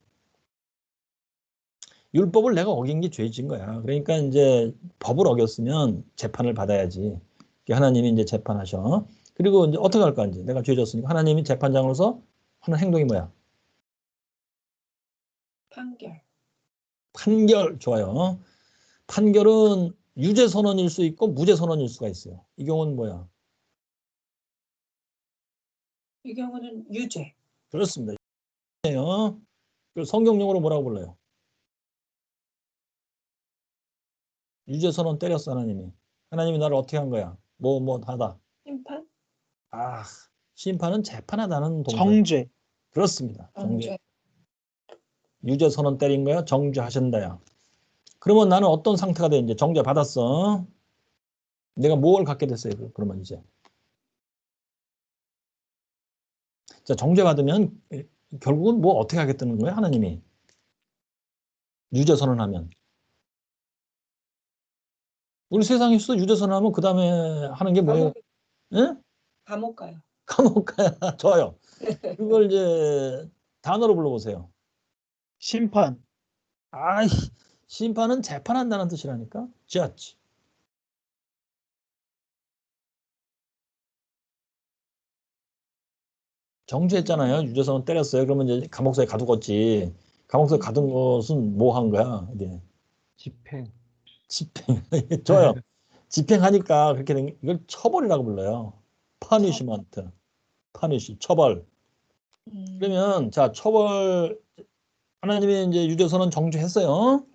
율법을 내가 어긴 게 죄진 거야. 그러니까 이제 법을 어겼으면 재판을 받아야지. 하나님이 이제 재판하셔. 그리고 이제 어떻게 할까 이제 내가 죄 졌으니까 하나님이 재판장으로서 하는 행동이 뭐야? 판결. 판결. 좋아요. 판결은 유죄 선언일 수 있고 무죄 선언일 수가 있어요. 이 경우는 뭐야? 이 경우는 유죄. 그렇습니다. 성경 용어로 뭐라고 불러요? 유죄 선언 때렸어 하나님이. 하나님이 나를 어떻게 한 거야? 뭐 하다. 심판? 심판은 재판하다는 동사. 정죄. 그렇습니다. 정죄. 정죄. 유죄 선언 때린 거야. 정죄하신다야. 그러면 나는 어떤 상태가 돼? 이제 정죄 받았어. 내가 뭘 갖게 됐어요? 그러면 이제. 자, 정죄 받으면 결국은 뭐 어떻게 하겠다는 거야? 하나님이. 유죄 선언하면. 우리 세상에서 유죄 선언하면 그 다음에 하는 게 뭐예요? 예? 감옥 가요. 감옥 가야. 좋아요. 그걸 이제 단어로 불러보세요. 심판. 심판은 재판한다는 뜻이라니까. judge. 정죄했잖아요. 유죄선언 때렸어요. 그러면 이제 감옥소에 가두었지. 감옥소에 가둔 것은 뭐 한 거야? 이게 집행. 집행. 좋아요. 집행하니까 그렇게 된 이걸 처벌이라고 불러요. punishment. 처벌. 그러면 자, 처벌 하나님이 이제 유죄선언 정죄했어요.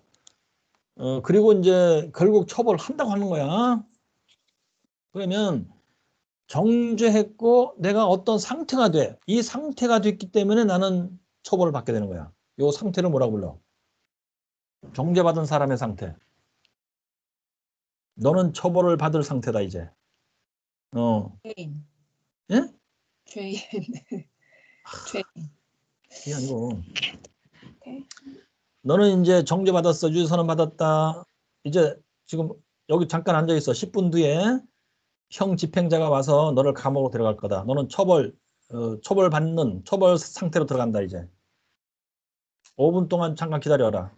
그리고 이제 결국 처벌한다고 하는 거야. 그러면 정죄했고 내가 어떤 상태가 돼. 이 상태가 됐기 때문에 나는 처벌을 받게 되는 거야. 이 상태를 뭐라고 불러? 정죄받은 사람의 상태. 너는 처벌을 받을 상태다 이제. 죄인. 예? 죄인. 죄인. 그게 아니고 오케이. 너는 이제 정죄받았어. 유죄선언 받았다. 이제 지금 여기 잠깐 앉아 있어. 10분 뒤에 형 집행자가 와서 너를 감옥으로 데려갈 거다. 너는 처벌받는 처벌 상태로 들어간다 이제. 5분 동안 잠깐 기다려라.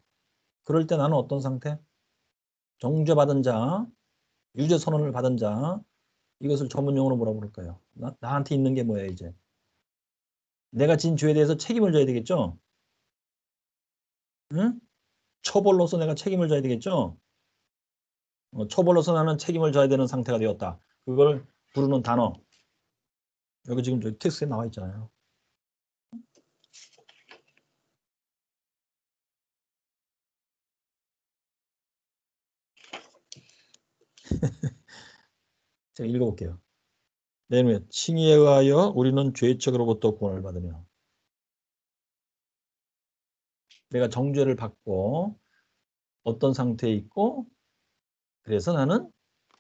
그럴 때 나는 어떤 상태? 정죄받은 자, 유죄 선언을 받은 자, 이것을 전문용어로 뭐라고 부를까요? 나한테 있는 게 뭐예요, 이제? 내가 진 죄에 대해서 책임을 져야 되겠죠? 응? 처벌로서 내가 책임을 져야 되겠죠? 처벌로서 나는 책임을 져야 되는 상태가 되었다. 그걸 부르는 단어. 여기 지금 저 텍스트에 나와 있잖아요. 제가 읽어볼게요. 내면 칭의에 의하여 우리는 죄책으로부터 구원을 받으며 내가 정죄를 받고 어떤 상태에 있고 그래서 나는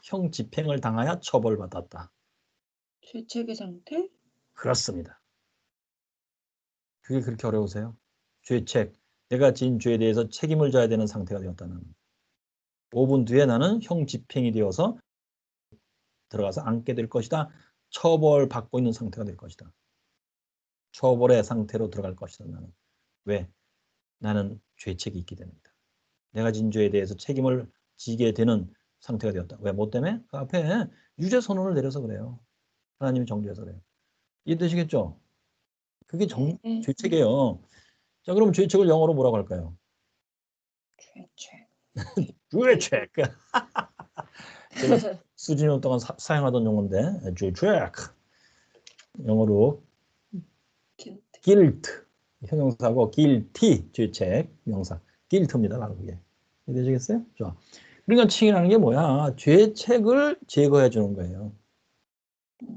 형 집행을 당하여 처벌받았다. 죄책의 상태? 그렇습니다. 그게 그렇게 어려우세요? 죄책, 내가 지은 죄에 대해서 책임을 져야 되는 상태가 되었다는. 5분 뒤에 나는 형 집행이 되어서 들어가서 앉게 될 것이다. 처벌받고 있는 상태가 될 것이다. 처벌의 상태로 들어갈 것이다. 나는. 왜? 나는 죄책이 있기 때문이다. 내가 진 죄에 대해서 책임을 지게 되는 상태가 되었다. 왜? 뭐 때문에? 그 앞에 유죄 선언을 내려서 그래요. 하나님이 정죄해서 그래요. 이해되시겠죠? 그게 죄책이에요. 자, 그럼 죄책을 영어로 뭐라고 할까요? 죄책. 죄책. 제가 수십 년 동안 사용하던 용어인데 죄책. 영어로 guilty. guilt 형용사고 guilty 죄책 명사 guilt입니다. 바로 그게. 이해되시겠어요? 좋아. 그러니까 칭의라는 게 뭐야? 죄책을 제거해 주는 거예요.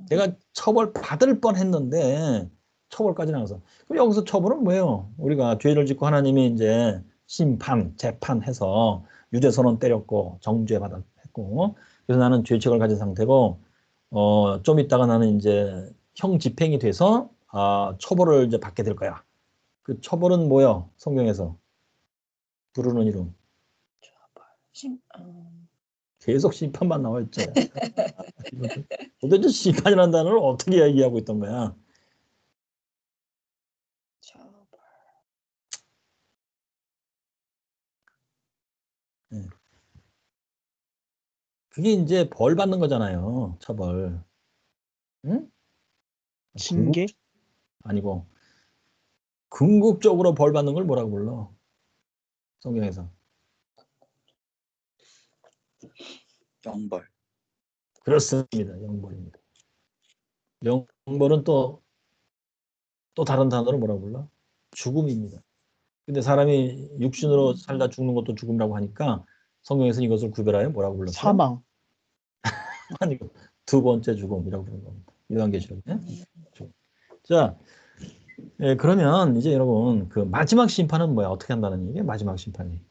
내가 처벌 받을 뻔했는데 처벌까지 나가서. 그럼 여기서 처벌은 뭐예요? 우리가 죄를 짓고 하나님이 이제 심판, 재판해서 유죄 선언 때렸고 정죄 받았고 그래서 나는 죄책을 가진 상태고 좀 있다가 나는 이제 형 집행이 돼서 처벌을 이제 받게 될 거야. 그 처벌은 뭐예요? 성경에서 부르는 이름. 계속 심판만 나와 있죠. 도대체 심판이라는 단어를 어떻게 얘기하고 있던 거야? 처벌. 네. 그게 이제 벌 받는 거잖아요. 처벌. 응? 징계? 아니고 궁극적으로 벌 받는 걸 뭐라고 불러? 성경에서. 영벌. 그렇습니다. 영벌입니다. 영벌은 또 다른 단어로 뭐라고 불러? 죽음입니다. 근데 사람이 육신으로 살다 죽는 것도 죽음이라고 하니까 성경에서는 이것을 구별하여 뭐라고 불렀어요? 사망. 아니고 두 번째 죽음이라고 부르는 겁니다. 요한계시록. 자, 그러면 이제 여러분 그 마지막 심판은 뭐야? 어떻게 한다는 얘기예요? 마지막 심판이.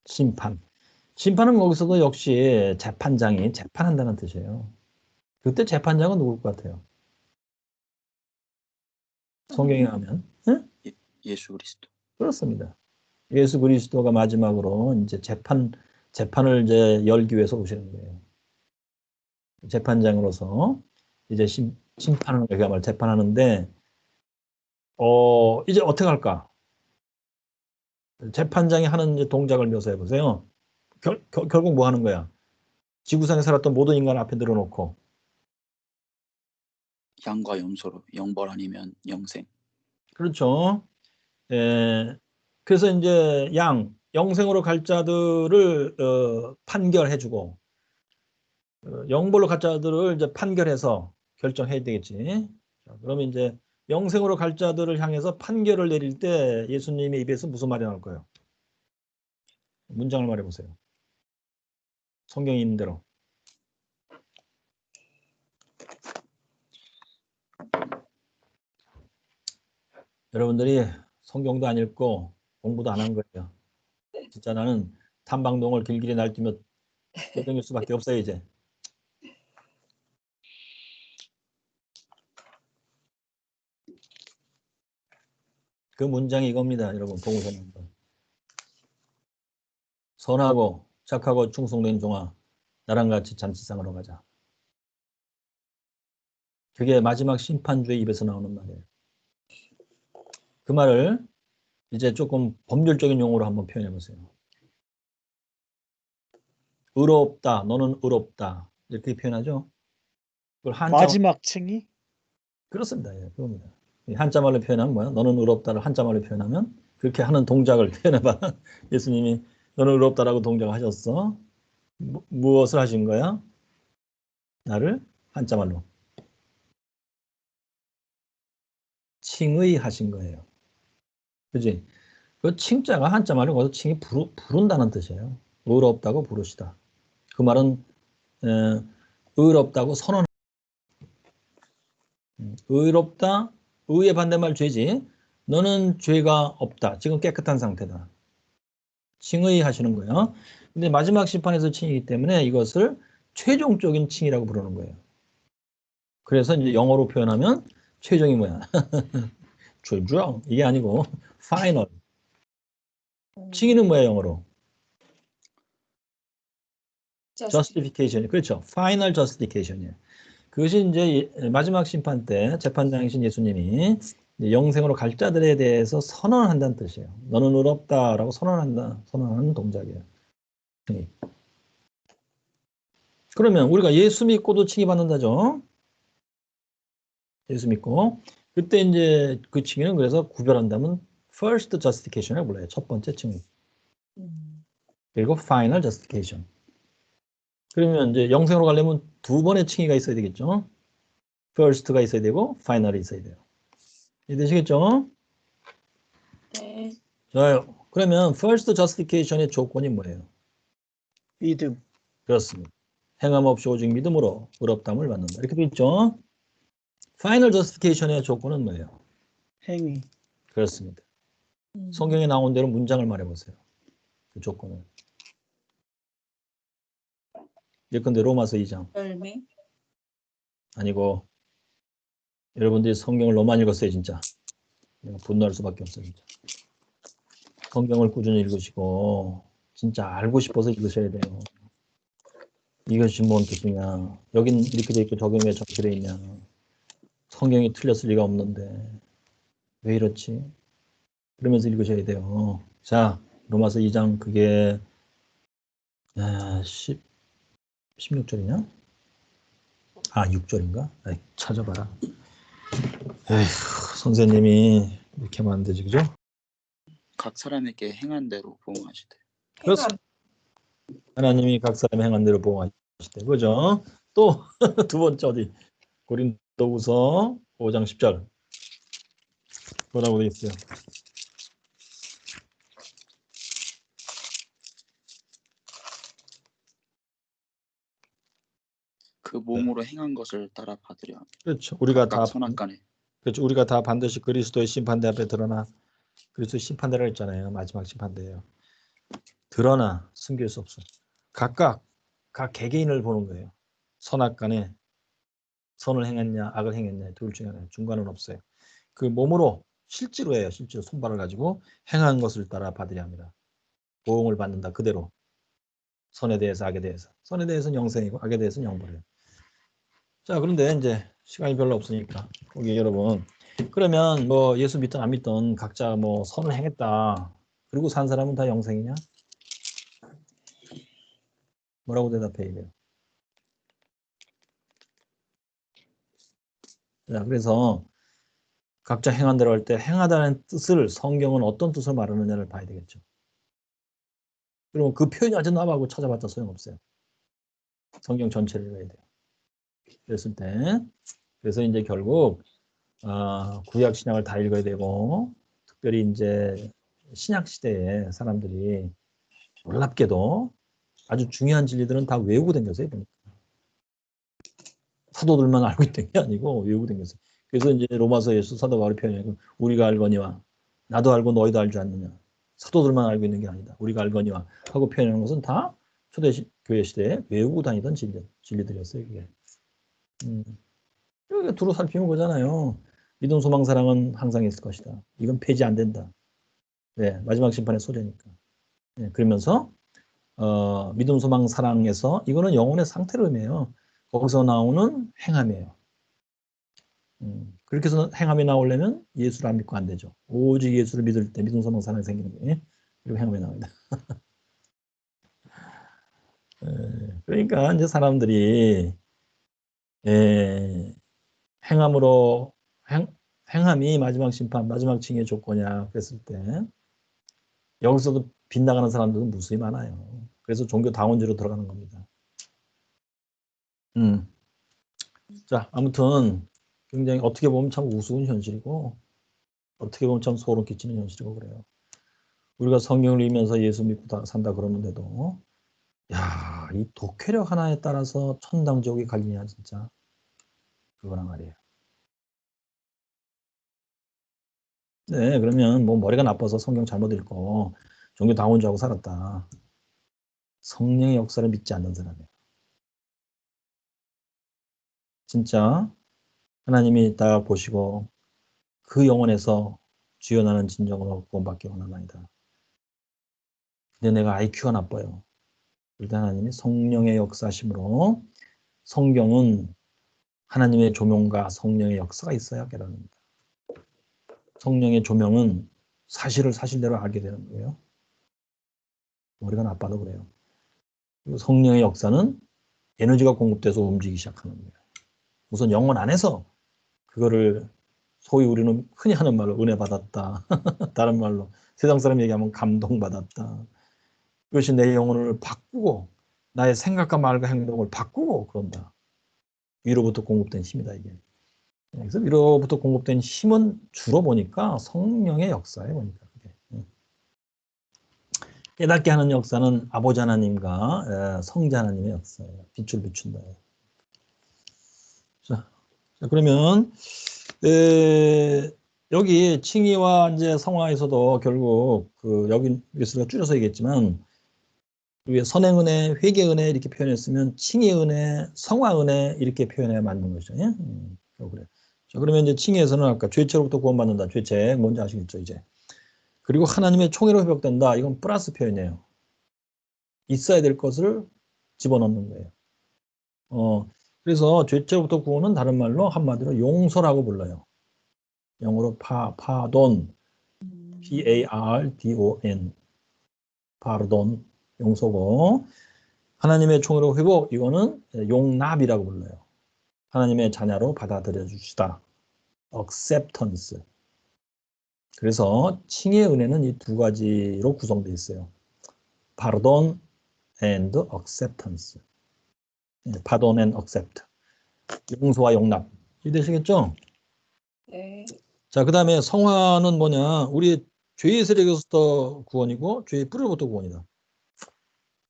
심판. 심판은 거기서도 역시 재판장이 재판한다는 뜻이에요. 그때 재판장은 누굴 것 같아요? 성경에 가면 예수 그리스도. 그렇습니다. 예수 그리스도가 마지막으로 이제 재판을 이제 열기 위해서 오시는 거예요. 재판장으로서 이제 심판하는 그야말로 재판하는데 이제 어떻게 할까? 재판장이 하는 이제 동작을 묘사해 보세요. 결국 뭐 하는 거야? 지구상에 살았던 모든 인간 앞에 늘어놓고 양과 염소로 영벌 아니면 영생. 그렇죠. 그래서 이제 영생으로 갈 자들을 판결해주고 영벌로 갈 자들을 이제 판결해서 결정해야 되겠지. 자, 그러면 이제 영생으로 갈 자들을 향해서 판결을 내릴 때 예수님의 입에서 무슨 말이 나올 거예요? 문장을 말해 보세요. 성경에 있는 대로. 여러분들이 성경도 안 읽고 공부도 안 한 거예요. 진짜 나는 탐방동을 길길이 날뛰며 떠다닐 수밖에 없어요 이제. 그 문장이 이겁니다. 여러분 동사는. 선하고 착하고 충성된 종아 나랑 같이 잔치상으로 가자. 그게 마지막 심판주의 입에서 나오는 말이에요. 그 말을 이제 조금 법률적인 용어로 한번 표현해 보세요. 의롭다. 너는 의롭다. 이렇게 표현하죠. 그걸 한자 마지막 층이 그렇습니다. 예, 그겁니다. 이 한자말로 표현하면 뭐야? 너는 의롭다를 한자말로 표현하면 그렇게 하는 동작을 표현해봐. 예수님이 너는 의롭다라고 동작을 하셨어. 무엇을 하신 거야? 나를 한자말로 칭의 하신 거예요. 그지? 그 칭자가 한자말로 거기서 칭이 부른다는 뜻이에요. 의롭다고 부르시다. 그 말은 의롭다고 선언. 의롭다. 의의 반대말 죄지. 너는 죄가 없다. 지금 깨끗한 상태다. 칭의 하시는 거예요. 근데 마지막 심판에서 칭이기 때문에 이것을 최종적인 칭이라고 부르는 거예요. 그래서 이제 영어로 표현하면 최종이 뭐야? 최종 이게 아니고 final. 칭의는 뭐야 영어로? justification. 그렇죠. final justification이에요. 그것이 이제 마지막 심판 때 재판장이신 예수님이 영생으로 갈 자들에 대해서 선언한다는 뜻이에요. 너는 의롭다라고 선언하는 동작이에요. 그러면 우리가 예수 믿고도 칭의받는다죠. 예수 믿고 그때 이제 그 칭의는 그래서 구별한다면 first justification이라고 불러요. 첫 번째 칭의. 그리고 final justification. 그러면 이제 영생으로 가려면 두 번의 칭의가 있어야 되겠죠. first가 있어야 되고 final이 있어야 돼요. 이해되시겠죠? 네. 좋아요. 그러면 first justification의 조건이 뭐예요? 믿음. 그렇습니다. 행함 없이 오직 믿음으로 의롭다함을 받는다. 이렇게 돼 있죠. final justification의 조건은 뭐예요? 행위. 그렇습니다. 성경에 나온 대로 문장을 말해보세요. 그 조건은. 예컨대 로마서 2장. 열매. 아니고 여러분들이 성경을 너무 많이 읽었어요 진짜. 내가 분노할 수밖에 없어요 진짜. 성경을 꾸준히 읽으시고 진짜 알고 싶어서 읽으셔야 돼요. 이것이 뭔 뜻이냐. 여긴 이렇게 돼 있고 저긴 왜 저렇게 돼 있냐. 성경이 틀렸을 리가 없는데 왜 이렇지? 그러면서 읽으셔야 돼요. 자, 로마서 2장 그게 16절이냐? 아, 6절인가? 아이, 찾아봐라. 에휴, 선생님이 이렇게 하면 안 되지, 그죠? 각 사람에게 행한 대로 보응하시되. 그렇습니다. 하나님이 각 사람의 행한 대로 보응하시되, 그죠? 또 두 번째 어디? 고린도후서 5장 10절. 뭐라고 되어 있어요? 그 몸으로 행한 것을 따라 받으려 함. 그렇죠. 우리가 다 각각 선악간에 그렇죠. 우리가 다 반드시 그리스도의 심판대 앞에 드러나 그리스도의 심판대라 했잖아요. 마지막 심판대예요. 드러나 숨길 수 없어. 각각 각 개개인을 보는 거예요. 선악간에 선을 행했냐 악을 행했냐 둘 중에 하나 중간은 없어요. 그 몸으로 실제로 해요. 실제로 손발을 가지고 행한 것을 따라 받으려 합니다. 보응을 받는다 그대로. 선에 대해서 악에 대해서. 선에 대해서는 영생이고 악에 대해서는 영벌이에요. 자 그런데 이제 시간이 별로 없으니까 거기 여러분 그러면 뭐 예수 믿든 안 믿든 각자 뭐 선을 행했다. 그리고 산 사람은 다 영생이냐? 뭐라고 대답해야 돼요? 자, 그래서 각자 행한 대로 할 때 행하다는 뜻을 성경은 어떤 뜻을 말하느냐를 봐야 되겠죠. 그러면 그 표현이 아주 나하고 찾아봤자 소용없어요. 성경 전체를 읽어야 돼요. 그랬을 때 그래서 이제 결국 구약 신약을 다 읽어야 되고 특별히 이제 신약 시대에 사람들이 놀랍게도 아주 중요한 진리들은 다 외우고 다녔어요. 보니까. 사도들만 알고 있던 게 아니고 외우고 다녔어요. 그래서 이제 로마서에서 사도 바울이 표현해요. 우리가 알거니와 나도 알고 너희도 알지 않느냐. 사도들만 알고 있는 게 아니다. 우리가 알거니와 하고 표현하는 것은 다 초대교회 시대에 외우고 다니던 진리들이었어요. 이게. 이렇게 두루 살피면 보잖아요. 믿음, 소망, 사랑은 항상 있을 것이다. 이건 폐지 안 된다. 네, 마지막 심판의 소재니까. 네, 그러면서 믿음, 소망, 사랑에서 이거는 영혼의 상태를 의미해요. 거기서 나오는 행함이에요. 그렇게 해서 행함이 나오려면 예수를 안 믿고 안 되죠. 오직 예수를 믿을 때 믿음, 소망, 사랑이 생기는 거예요. 그리고 행함이 나옵니다. 그러니까 이제 사람들이 행함으로 행함이 마지막 심판, 마지막 징의 조건이야 그랬을 때 여기서도 빗나가는 사람들은 무수히 많아요. 그래서 종교 다원주로 들어가는 겁니다. 자, 아무튼 굉장히 어떻게 보면 참 우스운 현실이고 어떻게 보면 참 소름 끼치는 현실이고 그래요. 우리가 성경을 읽으면서 예수 믿고 산다 그러는데도 야, 이 독해력 하나에 따라서 천당 지옥이 갈리냐 진짜 그거란 말이에요. 네, 그러면 뭐 머리가 나빠서 성경 잘못 읽고 종교 다원주하고 살았다. 성령의 역사를 믿지 않는 사람이에요. 진짜 하나님이 딱 보시고 그 영혼에서 주여 나는 진정으로 구원받기 원하나이다. 근데 내가 IQ가 나빠요. 일단 하나님이 성령의 역사심으로 성경은 하나님의 조명과 성령의 역사가 있어야 깨닫는다. 성령의 조명은 사실을 사실대로 알게 되는 거예요. 머리가 나빠도 그래요. 그리고 성령의 역사는 에너지가 공급돼서 움직이기 시작하는 거예요. 우선 영혼 안에서 그거를 소위 우리는 흔히 하는 말로 은혜 받았다. 다른 말로 세상 사람 얘기하면 감동받았다. 그것이 내 영혼을 바꾸고 나의 생각과 말과 행동을 바꾸고 그런다. 위로부터 공급된 힘이다 이게. 그래서 위로부터 공급된 힘은 주로 보니까 성령의 역사에 보니까 그게. 깨닫게 하는 역사는 아버지 하나님과 성자 하나님의 역사예요. 빛을 비춘다. 자, 그러면 여기 칭의와 이제 성화에서도 결국 그 여기서 줄여서 얘기했지만 우리가 선행은혜, 회개은혜 이렇게 표현했으면 칭의은혜, 성화은혜 이렇게 표현해야 맞는 거죠. 예? 그래. 자, 그러면 이제 칭의에서는 아까 죄체로부터 구원받는다. 죄체 뭔지 아시겠죠 이제. 그리고 하나님의 총회로 회복된다. 이건 플러스 표현이에요. 있어야 될 것을 집어넣는 거예요. 그래서 죄체로부터 구원은 다른 말로 한마디로 용서라고 불러요. 영어로 파돈, P-A-R-D-O-N, 파르돈, 용서고 하나님의 총회로 회복, 이거는 용납이라고 불러요. 하나님의 자녀로 받아들여 주시다. acceptance. 그래서 칭의 은혜는 이 두 가지로 구성되어 있어요. pardon and acceptance. pardon and accept. 용서와 용납. 이해되시겠죠? 네. 자, 그 다음에 성화는 뭐냐? 우리 죄의 세력에서부터 구원이고 죄의 뿌리로부터 구원이다.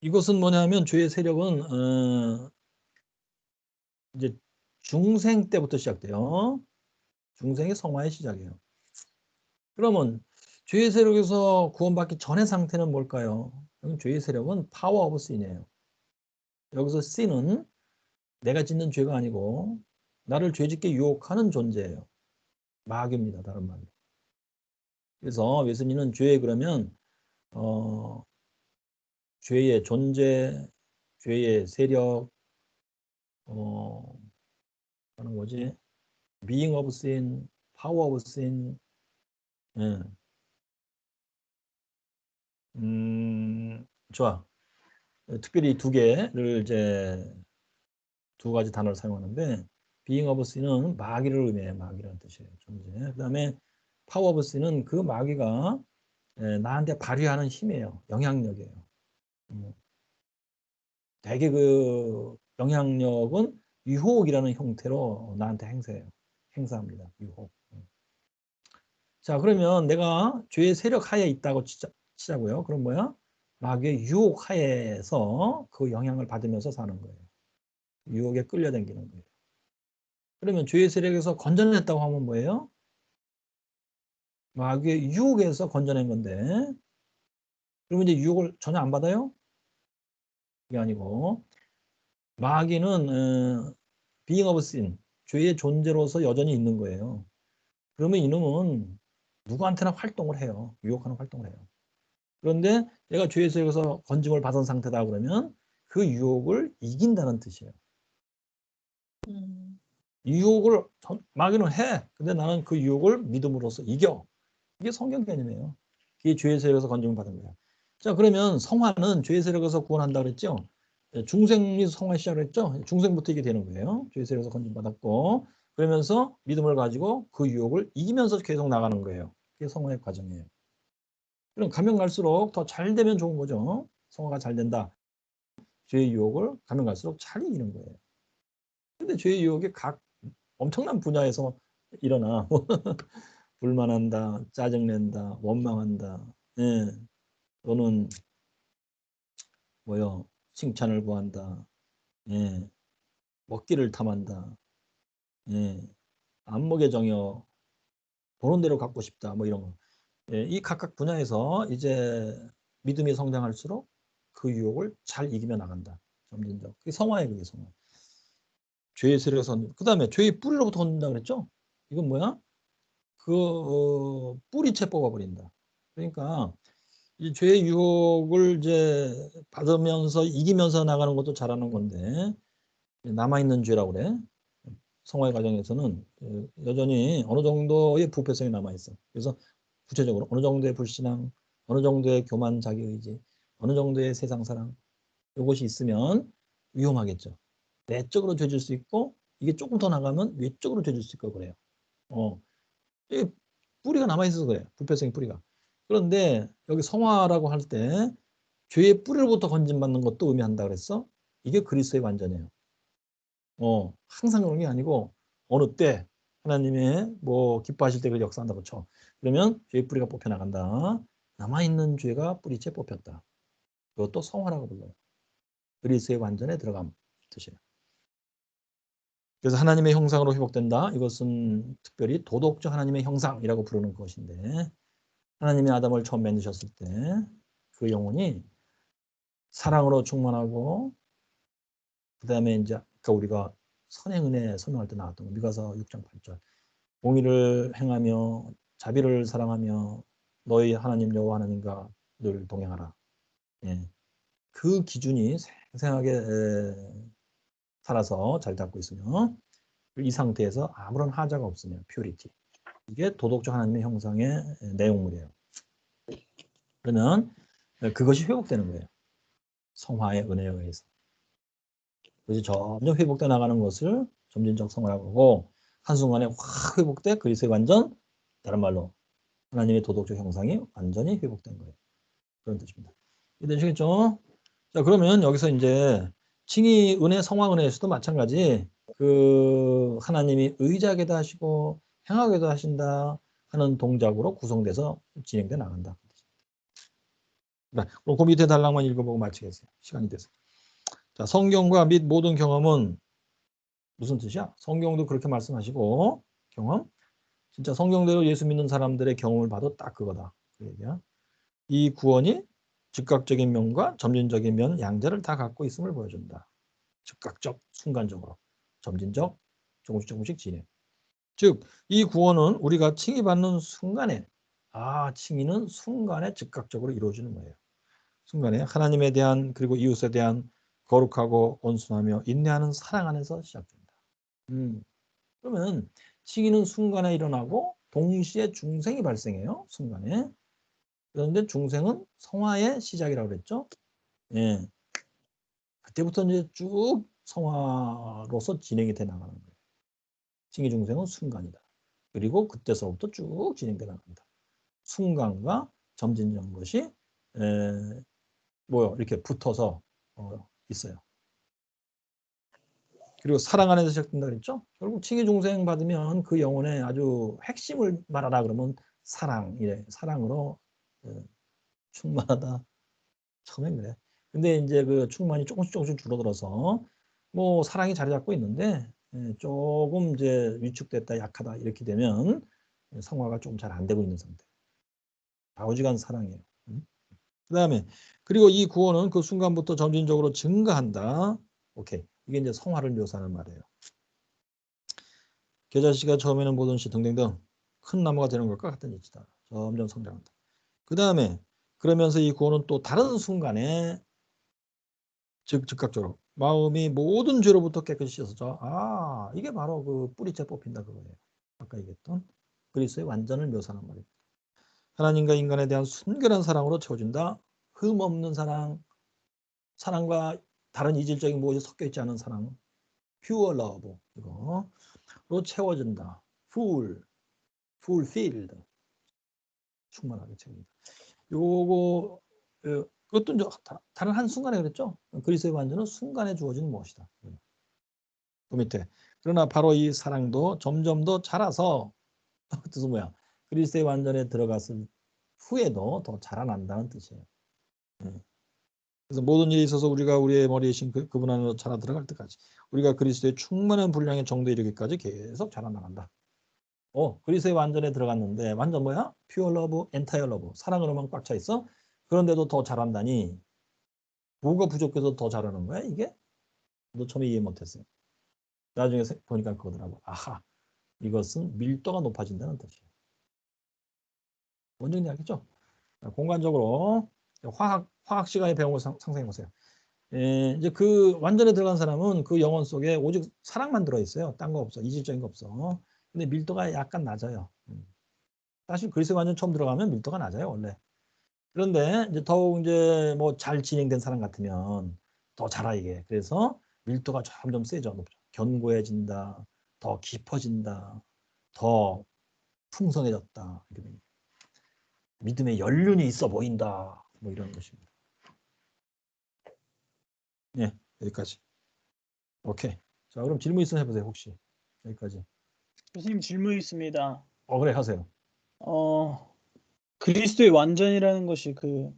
이것은 뭐냐면 죄의 세력은 이제 중생 때부터 시작돼요. 중생의 성화의 시작이에요. 그러면 죄의 세력에서 구원받기 전의 상태는 뭘까요? 죄의 세력은 파워 오브 신이에요. 여기서 신은 내가 짓는 죄가 아니고 나를 죄짓게 유혹하는 존재예요. 마귀입니다. 다른 말로. 그래서 웨슬리는 죄에 그러면 죄의 존재, 죄의 세력, 하는 거지. being of sin, power of sin. 예. 좋아. 특별히 두 개를 이제 두 가지 단어를 사용하는데 being of sin은 마귀를 의미해요. 마귀라는 뜻이에요. 존재. 그다음에 power of sin은 그 마귀가 나한테 발휘하는 힘이에요. 영향력이에요. 대개 그 영향력은 유혹이라는 형태로 나한테 행사합니다. 유혹. 자, 그러면 내가 죄의 세력 하에 있다고 치자고요. 그럼 뭐야? 마귀의 유혹 하에서 그 영향을 받으면서 사는 거예요. 유혹에 끌려다니는 거예요. 그러면 죄의 세력에서 건져냈다고 하면 뭐예요? 마귀의 유혹에서 건져낸 건데 그러면 이제 유혹을 전혀 안 받아요? 그게 아니고 마귀는 being of sin, 죄의 존재로서 여전히 있는 거예요. 그러면 이놈은 누구한테나 활동을 해요. 유혹하는 활동을 해요. 그런데 내가 죄의 세력에서 건짐을 받은 상태다 그러면 그 유혹을 이긴다는 뜻이에요. 유혹을 마귀는 해. 근데 나는 그 유혹을 믿음으로써 이겨. 이게 성경 개념이에요. 이게 죄의 세력에서 건짐을 받은 거예요. 자, 그러면 성화는 죄의 세력에서 구원한다 그랬죠? 중생이 성화 시작을 했죠. 중생부터 이게 되는 거예요. 죄의 세력에서 건진받았고 그러면서 믿음을 가지고 그 유혹을 이기면서 계속 나가는 거예요. 그게 성화의 과정이에요. 그럼 가면 갈수록 더 잘 되면 좋은 거죠. 성화가 잘 된다. 죄의 유혹을 가면 갈수록 잘 이기는 거예요. 근데 죄의 유혹이 각 엄청난 분야에서 일어나. 불만한다, 짜증낸다, 원망한다, 예. 또는 뭐요, 칭찬을 구한다, 예. 먹기를 탐한다, 예. 안목의 정여, 보는 대로 갖고 싶다, 뭐 이런 거. 예. 이 각각 분야에서 이제 믿음이 성장할수록 그 유혹을 잘 이기며 나간다. 점진적. 그게 성화예요, 그게 성화. 죄의 세력에서 그 다음에 죄의 뿌리로부터 얻는다 그랬죠? 이건 뭐야? 뿌리채 뽑아버린다. 그러니까 이 죄의 유혹을 이제 받으면서 이기면서 나가는 것도 잘하는 건데 남아있는 죄라고 그래. 성화의 과정에서는 여전히 어느 정도의 부패성이 남아있어. 그래서 구체적으로 어느 정도의 불신앙, 어느 정도의 교만 자기의지, 어느 정도의 세상사랑 이것이 있으면 위험하겠죠. 내적으로 죄질 수 있고 이게 조금 더 나가면 외적으로 죄질 수 있고 그래요. 이 뿌리가 남아있어서 그래요. 부패성의 뿌리가. 그런데 여기 성화라고 할 때 죄의 뿌리로부터 건진받는 것도 의미한다 그랬어. 이게 그리스도의 완전이에요. 항상 그런 게 아니고 어느 때 하나님의 뭐 기뻐하실 때 그 역사한다고 쳐. 그러면 죄의 뿌리가 뽑혀 나간다. 남아있는 죄가 뿌리째 뽑혔다. 그것도 성화라고 불러요. 그리스도의 완전에 들어감 뜻이에요. 그래서 하나님의 형상으로 회복된다. 이것은 특별히 도덕적 하나님의 형상이라고 부르는 것인데 하나님이 아담을 처음 만드셨을 때 그 영혼이 사랑으로 충만하고 그 다음에 이제 아까 우리가 선의 은혜 설명할 때 나왔던 거 미가서 6장 8절 공의를 행하며 자비를 사랑하며 너희 하나님 여호와 하나님과 늘 동행하라. 예. 그 기준이 생생하게 살아서 잘 닦고 있으며 이 상태에서 아무런 하자가 없으며 퓨리티. 이게 도덕적 하나님의 형상의 내용물이에요. 그러면 그것이 회복되는 거예요. 성화의 은혜에 의해서. 그래서 점점 회복돼 나가는 것을 점진적 성화라고 하고 한순간에 확 회복돼 그리스도의 완전, 다른 말로 하나님의 도덕적 형상이 완전히 회복된 거예요. 그런 뜻입니다. 이해되시겠죠? 자, 그러면 여기서 이제 칭의 은혜, 성화 은혜에서도 마찬가지 그 하나님이 의지하게도 하시고 행하게도 하신다 하는 동작으로 구성돼서 진행돼 나간다. 그럼 그 밑에 단락만 읽어보고 마치겠어요. 시간이 돼서. 자, 성경과 및 모든 경험은 무슨 뜻이야? 성경도 그렇게 말씀하시고 경험? 진짜 성경대로 예수 믿는 사람들의 경험을 봐도 딱 그거다. 그 얘기야. 이 구원이 즉각적인 면과 점진적인 면 양자를 다 갖고 있음을 보여준다. 즉각적, 순간적으로. 점진적, 조금씩 조금씩 진행. 즉, 이 구원은 우리가 칭의받는 순간에 칭의는 순간에 즉각적으로 이루어지는 거예요. 순간에 하나님에 대한 그리고 이웃에 대한 거룩하고 온순하며 인내하는 사랑 안에서 시작된다. 그러면 칭의는 순간에 일어나고 동시에 중생이 발생해요. 순간에. 그런데 중생은 성화의 시작이라고 그랬죠. 예. 그때부터 이제 쭉 성화로서 진행이 돼 나가는 거예요. 칭의 중생은 순간이다. 그리고 그때서부터 쭉 진행돼 나간다. 순간과 점진적인 것이 이렇게 붙어서 있어요. 그리고 사랑 안에서 시작된다 그랬죠. 결국 칭의 중생 받으면 그 영혼의 아주 핵심을 말하라 그러면 사랑이래. 사랑으로 충만하다. 처음엔 그래. 근데 이제 그 충만이 조금씩 줄어들어서 뭐 사랑이 자리 잡고 있는데 조금 이제 위축됐다, 약하다 이렇게 되면 성화가 조금 잘 안 되고 있는 상태. 좌우지간 사랑이에요. 그다음에 그리고 이 구원은 그 순간부터 점진적으로 증가한다. 오케이. 이게 이제 성화를 묘사하는 말이에요. 겨자씨가 처음에는 모든 씨 등등등 큰 나무가 되는 것과 같은 이치다. 점점 성장한다. 그 다음에 그러면서 이 구원은 또 다른 순간에 즉각적으로 마음이 모든 죄로부터 깨끗이 씻어져. 이게 바로 그 뿌리째 뽑힌다 그거예요. 아까 얘기했던 그리스도의 완전을 묘사하는 말입니다. 하나님과 인간에 대한 순결한 사랑으로 채워진다. 흠 없는 사랑, 사랑과 다른 이질적인 무엇이 섞여 있지 않은 사랑, pure love 이거로 채워진다. fulfilled 충만하게 채운다. 요거 그것도 이제 다른 한 순간에 그랬죠. 그리스도의 완전은 순간에 주어지는 무엇이다. 그 밑에 그러나 바로 이 사랑도 점점 더 자라서 뜻은 뭐야? 그리스도의 완전에 들어갔을 후에도 더 자라난다는 뜻이에요. 그래서 모든 일에 있어서 우리가 우리의 머리에 신 그분 안으로 자라 들어갈 때까지 우리가 그리스도의 충만한 분량의 정도에 이르기까지 계속 자라나간다. 그리스도의 완전에 들어갔는데 완전 뭐야? pure love, entire love 사랑으로만 꽉 차 있어. 그런데도 더 자란다니 뭐가 부족해서 더 자라는 거야 이게? 너 처음에 이해 못했어요. 나중에 보니까 그거더라고. 아하, 이것은 밀도가 높아진다는 뜻이에요. 뭔 얘기인지 알겠죠? 공간적으로 화학 시간에 배운 거 상상해 보세요. 이제 그 완전에 들어간 사람은 그 영혼 속에 오직 사랑만 들어 있어요. 딴 거 없어. 이질적인 거 없어. 근데 밀도가 약간 낮아요. 사실 그리스도 완전 처음 들어가면 밀도가 낮아요, 원래. 그런데 이제 더욱 이제 뭐 잘 진행된 사람 같으면 더 자라 이게. 그래서 밀도가 점점 세져, 높죠. 견고해진다, 더 깊어진다, 더 풍성해졌다. 이렇게 됩니다. 믿음의 연륜이 있어 보인다. 뭐 이런 것입니다. 네, 여기까지. 오케이. 자, 그럼 질문 있으면 해보세요, 혹시. 여기까지. 교수님 질문 있습니다. 그래, 하세요. 그리스도의 완전이라는 것이 그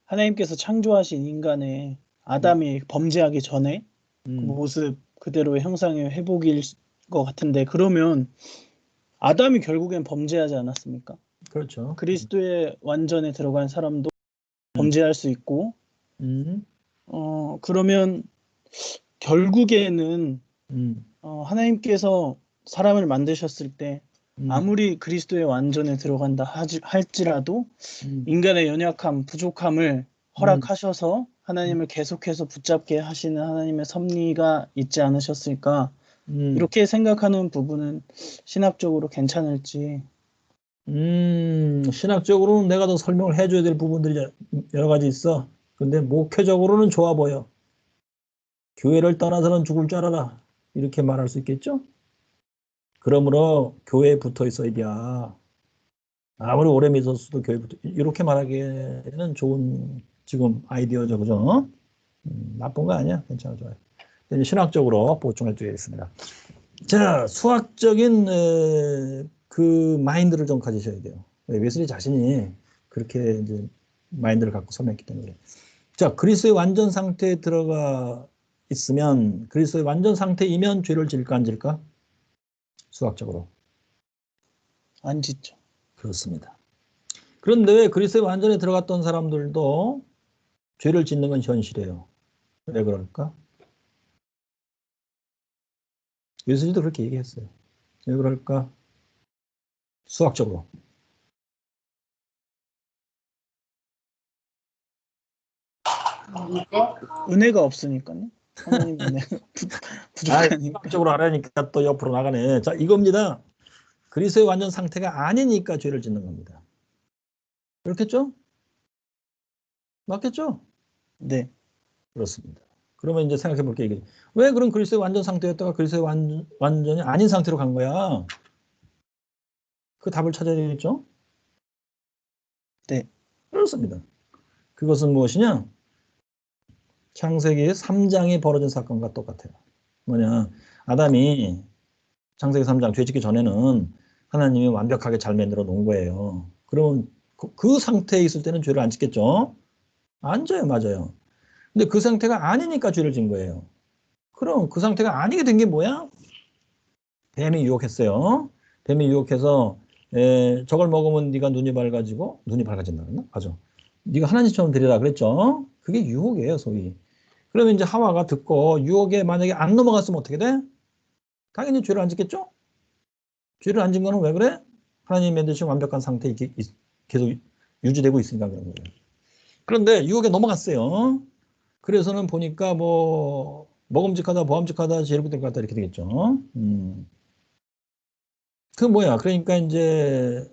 하나님께서 창조하신 인간의 아담이 범죄하기 전에 그 모습 그대로의 형상의 회복일 것 같은데 그러면 아담이 결국엔 범죄하지 않았습니까? 그렇죠. 그리스도의 완전에 들어간 사람도 범죄할 수 있고 그러면 결국에는 하나님께서 사람을 만드셨을 때 아무리 그리스도의 완전에 들어간다 할지라도 인간의 연약함, 부족함을 허락하셔서 하나님을 계속해서 붙잡게 하시는 하나님의 섭리가 있지 않으셨을까? 이렇게 생각하는 부분은 신학적으로 괜찮을지. 신학적으로는 내가 더 설명을 해줘야 될 부분들이 여러 가지 있어. 근데 목회적으로는 좋아 보여. 교회를 떠나서는 죽을 줄 알아라. 이렇게 말할 수 있겠죠? 그러므로 교회에 붙어 있어야 돼. 아무리 오래 믿었어도 교회에 붙어. 이렇게 말하기에는 좋은 지금 아이디어죠. 그죠? 나쁜 거 아니야. 괜찮아. 좋아요. 이제 신학적으로 보충해 드리겠습니다. 자, 수학적인 그 마인드를 좀 가지셔야 돼요. 웨슬리 자신이 그렇게 이제 마인드를 갖고 설명했기 때문에. 자, 그리스도의 완전 상태에 들어가 있으면 그리스도의 완전 상태이면 죄를 질까 안 질까? 수학적으로. 안 짓죠. 그렇습니다. 그런데 그리스도의 완전에 들어갔던 사람들도 죄를 짓는 건 현실이에요. 왜 그럴까? 예수님도 그렇게 얘기했어요. 왜 그럴까? 수학적으로. 은혜가 없으니까요. 하나님 은혜가 부족하니까. 수학적으로 하라니까 또 옆으로 나가네. 자, 이겁니다. 그리스도의 완전 상태가 아니니까 죄를 짓는 겁니다. 그렇겠죠? 맞겠죠? 네. 그렇습니다. 그러면 이제 생각해 볼게요. 왜 그런 그리스도의 완전 상태였다가 그리스도의 완전이 아닌 상태로 간 거야? 그 답을 찾아야 되겠죠? 네. 그렇습니다. 그것은 무엇이냐? 창세기 3장에 벌어진 사건과 똑같아요. 뭐냐? 아담이 창세기 3장 죄 짓기 전에는 하나님이 완벽하게 잘 만들어 놓은 거예요. 그러면 그 상태에 있을 때는 죄를 안 짓겠죠? 안 져요, 맞아요. 근데 그 상태가 아니니까 죄를 진 거예요. 그럼 그 상태가 아니게 된 게 뭐야? 뱀이 유혹했어요. 뱀이 유혹해서 저걸 먹으면 네가 눈이 밝아진다 그랬나? 맞아. 네가 하나님처럼 되리라 그랬죠. 그게 유혹이에요, 소위. 그러면 이제 하와가 듣고 유혹에 만약에 안 넘어갔으면 어떻게 돼? 당연히 죄를 안 짓겠죠? 죄를 안 진 거는 왜 그래? 하나님이 만드신 완벽한 상태에 계속 유지되고 있으니까 그런 거예요. 그런데 유혹에 넘어갔어요. 그래서는 보니까 뭐 먹음직하다, 보암직하다, 지혜롭게 같다 이렇게 되겠죠. 그 뭐야? 그러니까 이제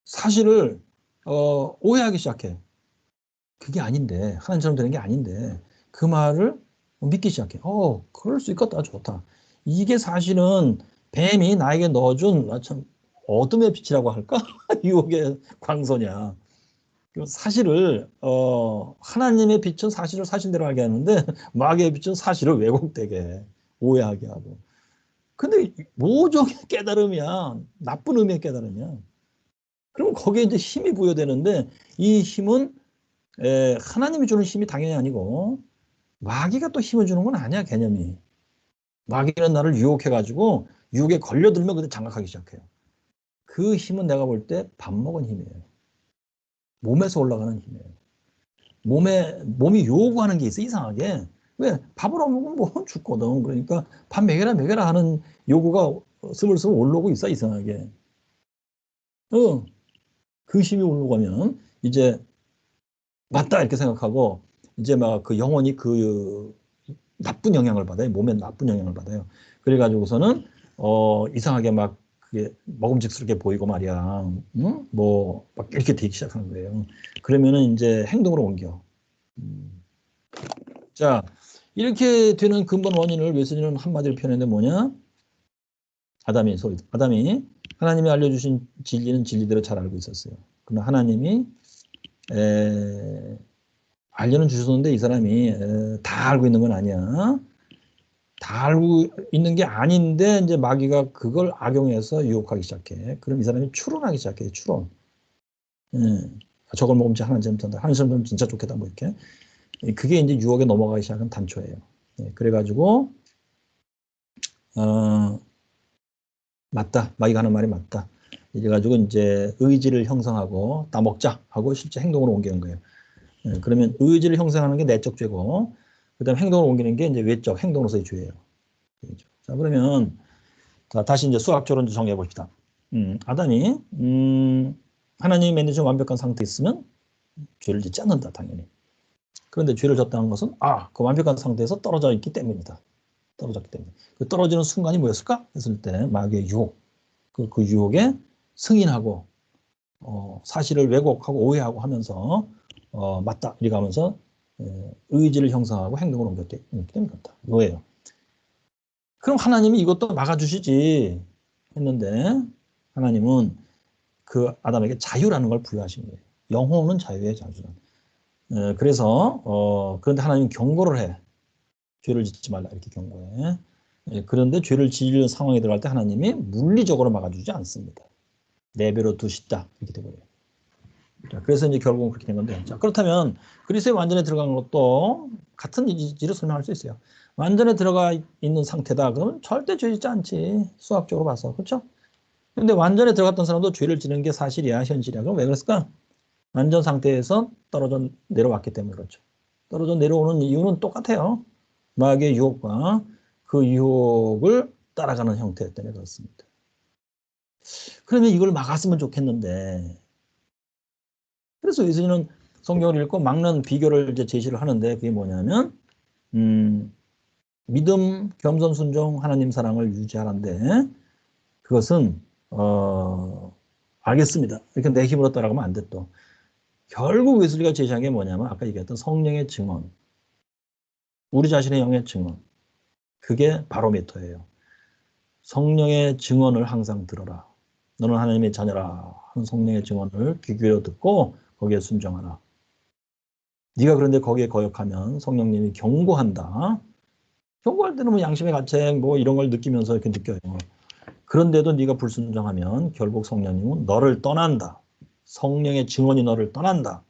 사실을 오해하기 시작해. 그게 아닌데 하나님처럼 되는 게 아닌데 그 말을 믿기 시작해. 그럴 수 있겠다. 좋다. 이게 사실은 뱀이 나에게 넣어준 참 어둠의 빛이라고 할까? 유혹의 광선이야. 사실을 하나님의 빛은 사실을 사실대로 하게 하는데 마귀의 빛은 사실을 왜곡되게 오해하게 하고. 근데 모종의 깨달음이야. 나쁜 의미의 깨달음이야. 그럼 거기에 이제 힘이 부여되는데 이 힘은 하나님이 주는 힘이 당연히 아니고 마귀가 또 힘을 주는 건 아니야, 개념이. 마귀는 나를 유혹해가지고 유혹에 걸려들면 그때 장악하기 시작해요. 그 힘은 내가 볼 때 밥 먹은 힘이에요. 몸에서 올라가는 힘이에요. 몸이 요구하는 게 있어, 이상하게. 왜? 밥을 안 먹으면 뭐 죽거든. 그러니까 밥 먹여라 하는 요구가 스물스물 올라오고 있어, 이상하게. 그 힘이 올라가면 이제 맞다 이렇게 생각하고 이제 막 그 영혼이 그 나쁜 영향을 받아요. 몸에 나쁜 영향을 받아요. 그래가지고서는 이상하게 막 그게 먹음직스럽게 보이고 말이야. 응? 뭐 막 이렇게 되기 시작하는 거예요. 그러면은 이제 행동으로 옮겨. 자, 이렇게 되는 근본 원인을 웨슬리는 한마디로 표현했는데 뭐냐? 아담이 하나님이 알려주신 진리는 진리대로 잘 알고 있었어요. 그러나 하나님이 알려는 주셨는데 이 사람이 다 알고 있는 건 아니야. 다 알고 있는 게 아닌데 이제 마귀가 그걸 악용해서 유혹하기 시작해. 그럼 이 사람이 추론하기 시작해. 추론. 저걸 먹으면 하나님 잘못한다. 하나님 잘못하면 진짜 좋겠다. 뭐 이렇게. 그게 이제 유혹에 넘어가기 시작한 단초예요. 그래가지고 맞다. 마귀가 하는 말이 맞다. 이래가지고 이제 의지를 형성하고 따먹자 하고 실제 행동으로 옮기는 거예요. 그러면 의지를 형성하는 게 내적 죄고, 그다음 행동으로 옮기는 게 이제 외적 행동으로서의 죄예요. 자, 그러면 자, 다시 이제 수학적으로 정리해 봅시다. 아담이 하나님이 만드신 완벽한 상태에 있으면 죄를 짓지 않는다, 당연히. 그런데 죄를 졌다는 것은 그 완벽한 상태에서 떨어져 있기 때문이다. 떨어졌기 때문에. 그 떨어지는 순간이 뭐였을까? 했을 때 마귀의 유혹. 그 유혹에 승인하고 사실을 왜곡하고 오해하고 하면서 맞다 이렇게 하면서 의지를 형성하고 행동을 옮겼기 때문에 그렇다. 이거예요. 그럼 하나님이 이것도 막아주시지 했는데 하나님은 그 아담에게 자유라는 걸 부여하신 거예요. 영혼은 자유의 자주란. 그래서 그런데 하나님은 경고를 해. 죄를 짓지 말라 이렇게 경고해. 그런데 죄를 지을 상황에 들어갈 때 하나님이 물리적으로 막아주지 않습니다. 내버려 두시다 이렇게 되고요. 자, 그래서 이제 결국은 그렇게 된 건데, 자, 그렇다면 그리스도에 완전히 들어간 것도 같은 이지로 설명할 수 있어요. 완전히 들어가 있는 상태다. 그러면 절대 죄 짓지 않지. 수학적으로 봐서. 그렇죠? 근데 완전히 들어갔던 사람도 죄를 지는 게 사실이야, 현실이야. 그럼 왜 그랬을까? 완전 상태에서 떨어져 내려왔기 때문에 그렇죠. 떨어져 내려오는 이유는 똑같아요. 마귀의 유혹과 그 유혹을 따라가는 형태 때문에 그렇습니다. 그러면 이걸 막았으면 좋겠는데, 그래서 예수님은 성경을 읽고 막는 비결을 이제 제시를 하는데 그게 뭐냐면 믿음, 겸손, 순종, 하나님 사랑을 유지하는데 그것은 알겠습니다. 이렇게 내 힘으로 따라가면 안 돼 또. 결국 웨슬리가 제시한 게 뭐냐면 아까 얘기했던 성령의 증언, 우리 자신의 영의 증언, 그게 바로미터예요. 성령의 증언을 항상 들어라. 너는 하나님의 자녀라 하는 성령의 증언을 귀 기울여 듣고 거기에 순종하라. 네가 그런데 거기에 거역하면 성령님이 경고한다. 경고할 때는 뭐 양심의 가책 뭐 이런 걸 느끼면서 이렇게 느껴요. 그런데도 네가 불순종하면 결국 성령님은 너를 떠난다. 성령의 증언이 너를 떠난다.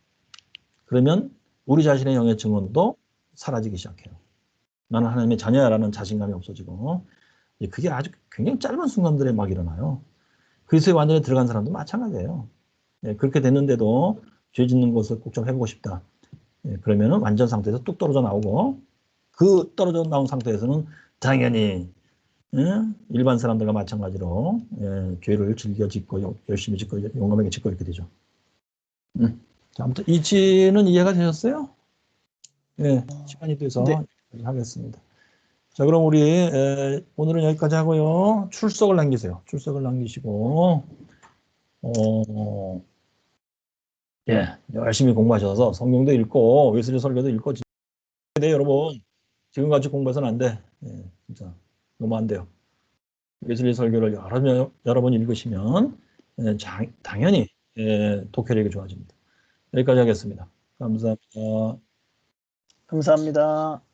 그러면 우리 자신의 영의 증언도 사라지기 시작해요. 나는 하나님의 자녀야라는 자신감이 없어지고 그게 아주 굉장히 짧은 순간들에 막 일어나요. 그리스도에 완전히 들어간 사람도 마찬가지예요. 그렇게 됐는데도 죄 짓는 것을 꼭 좀 해보고 싶다. 그러면은 완전 상태에서 뚝 떨어져 나오고 그 떨어져 나온 상태에서는 당연히 일반 사람들과 마찬가지로 죄를 즐겨 짓고 열심히 짓고 용감하게 짓고 이렇게 되죠. 자, 아무튼 이치는 이해가 되셨어요? 시간이 돼서 네. 하겠습니다. 자, 그럼 우리 오늘은 여기까지 하고요. 출석을 남기세요. 출석을 남기시고 열심히 공부하셔서 성경도 읽고 웨슬리 설교도 읽고 돼, 여러분. 지금같이 공부해서는 안 돼. 예, 진짜 너무 안 돼요. 웨슬리 설교를 여러 번 읽으시면 당연히 독해력이 좋아집니다. 여기까지 하겠습니다. 감사합니다. 감사합니다.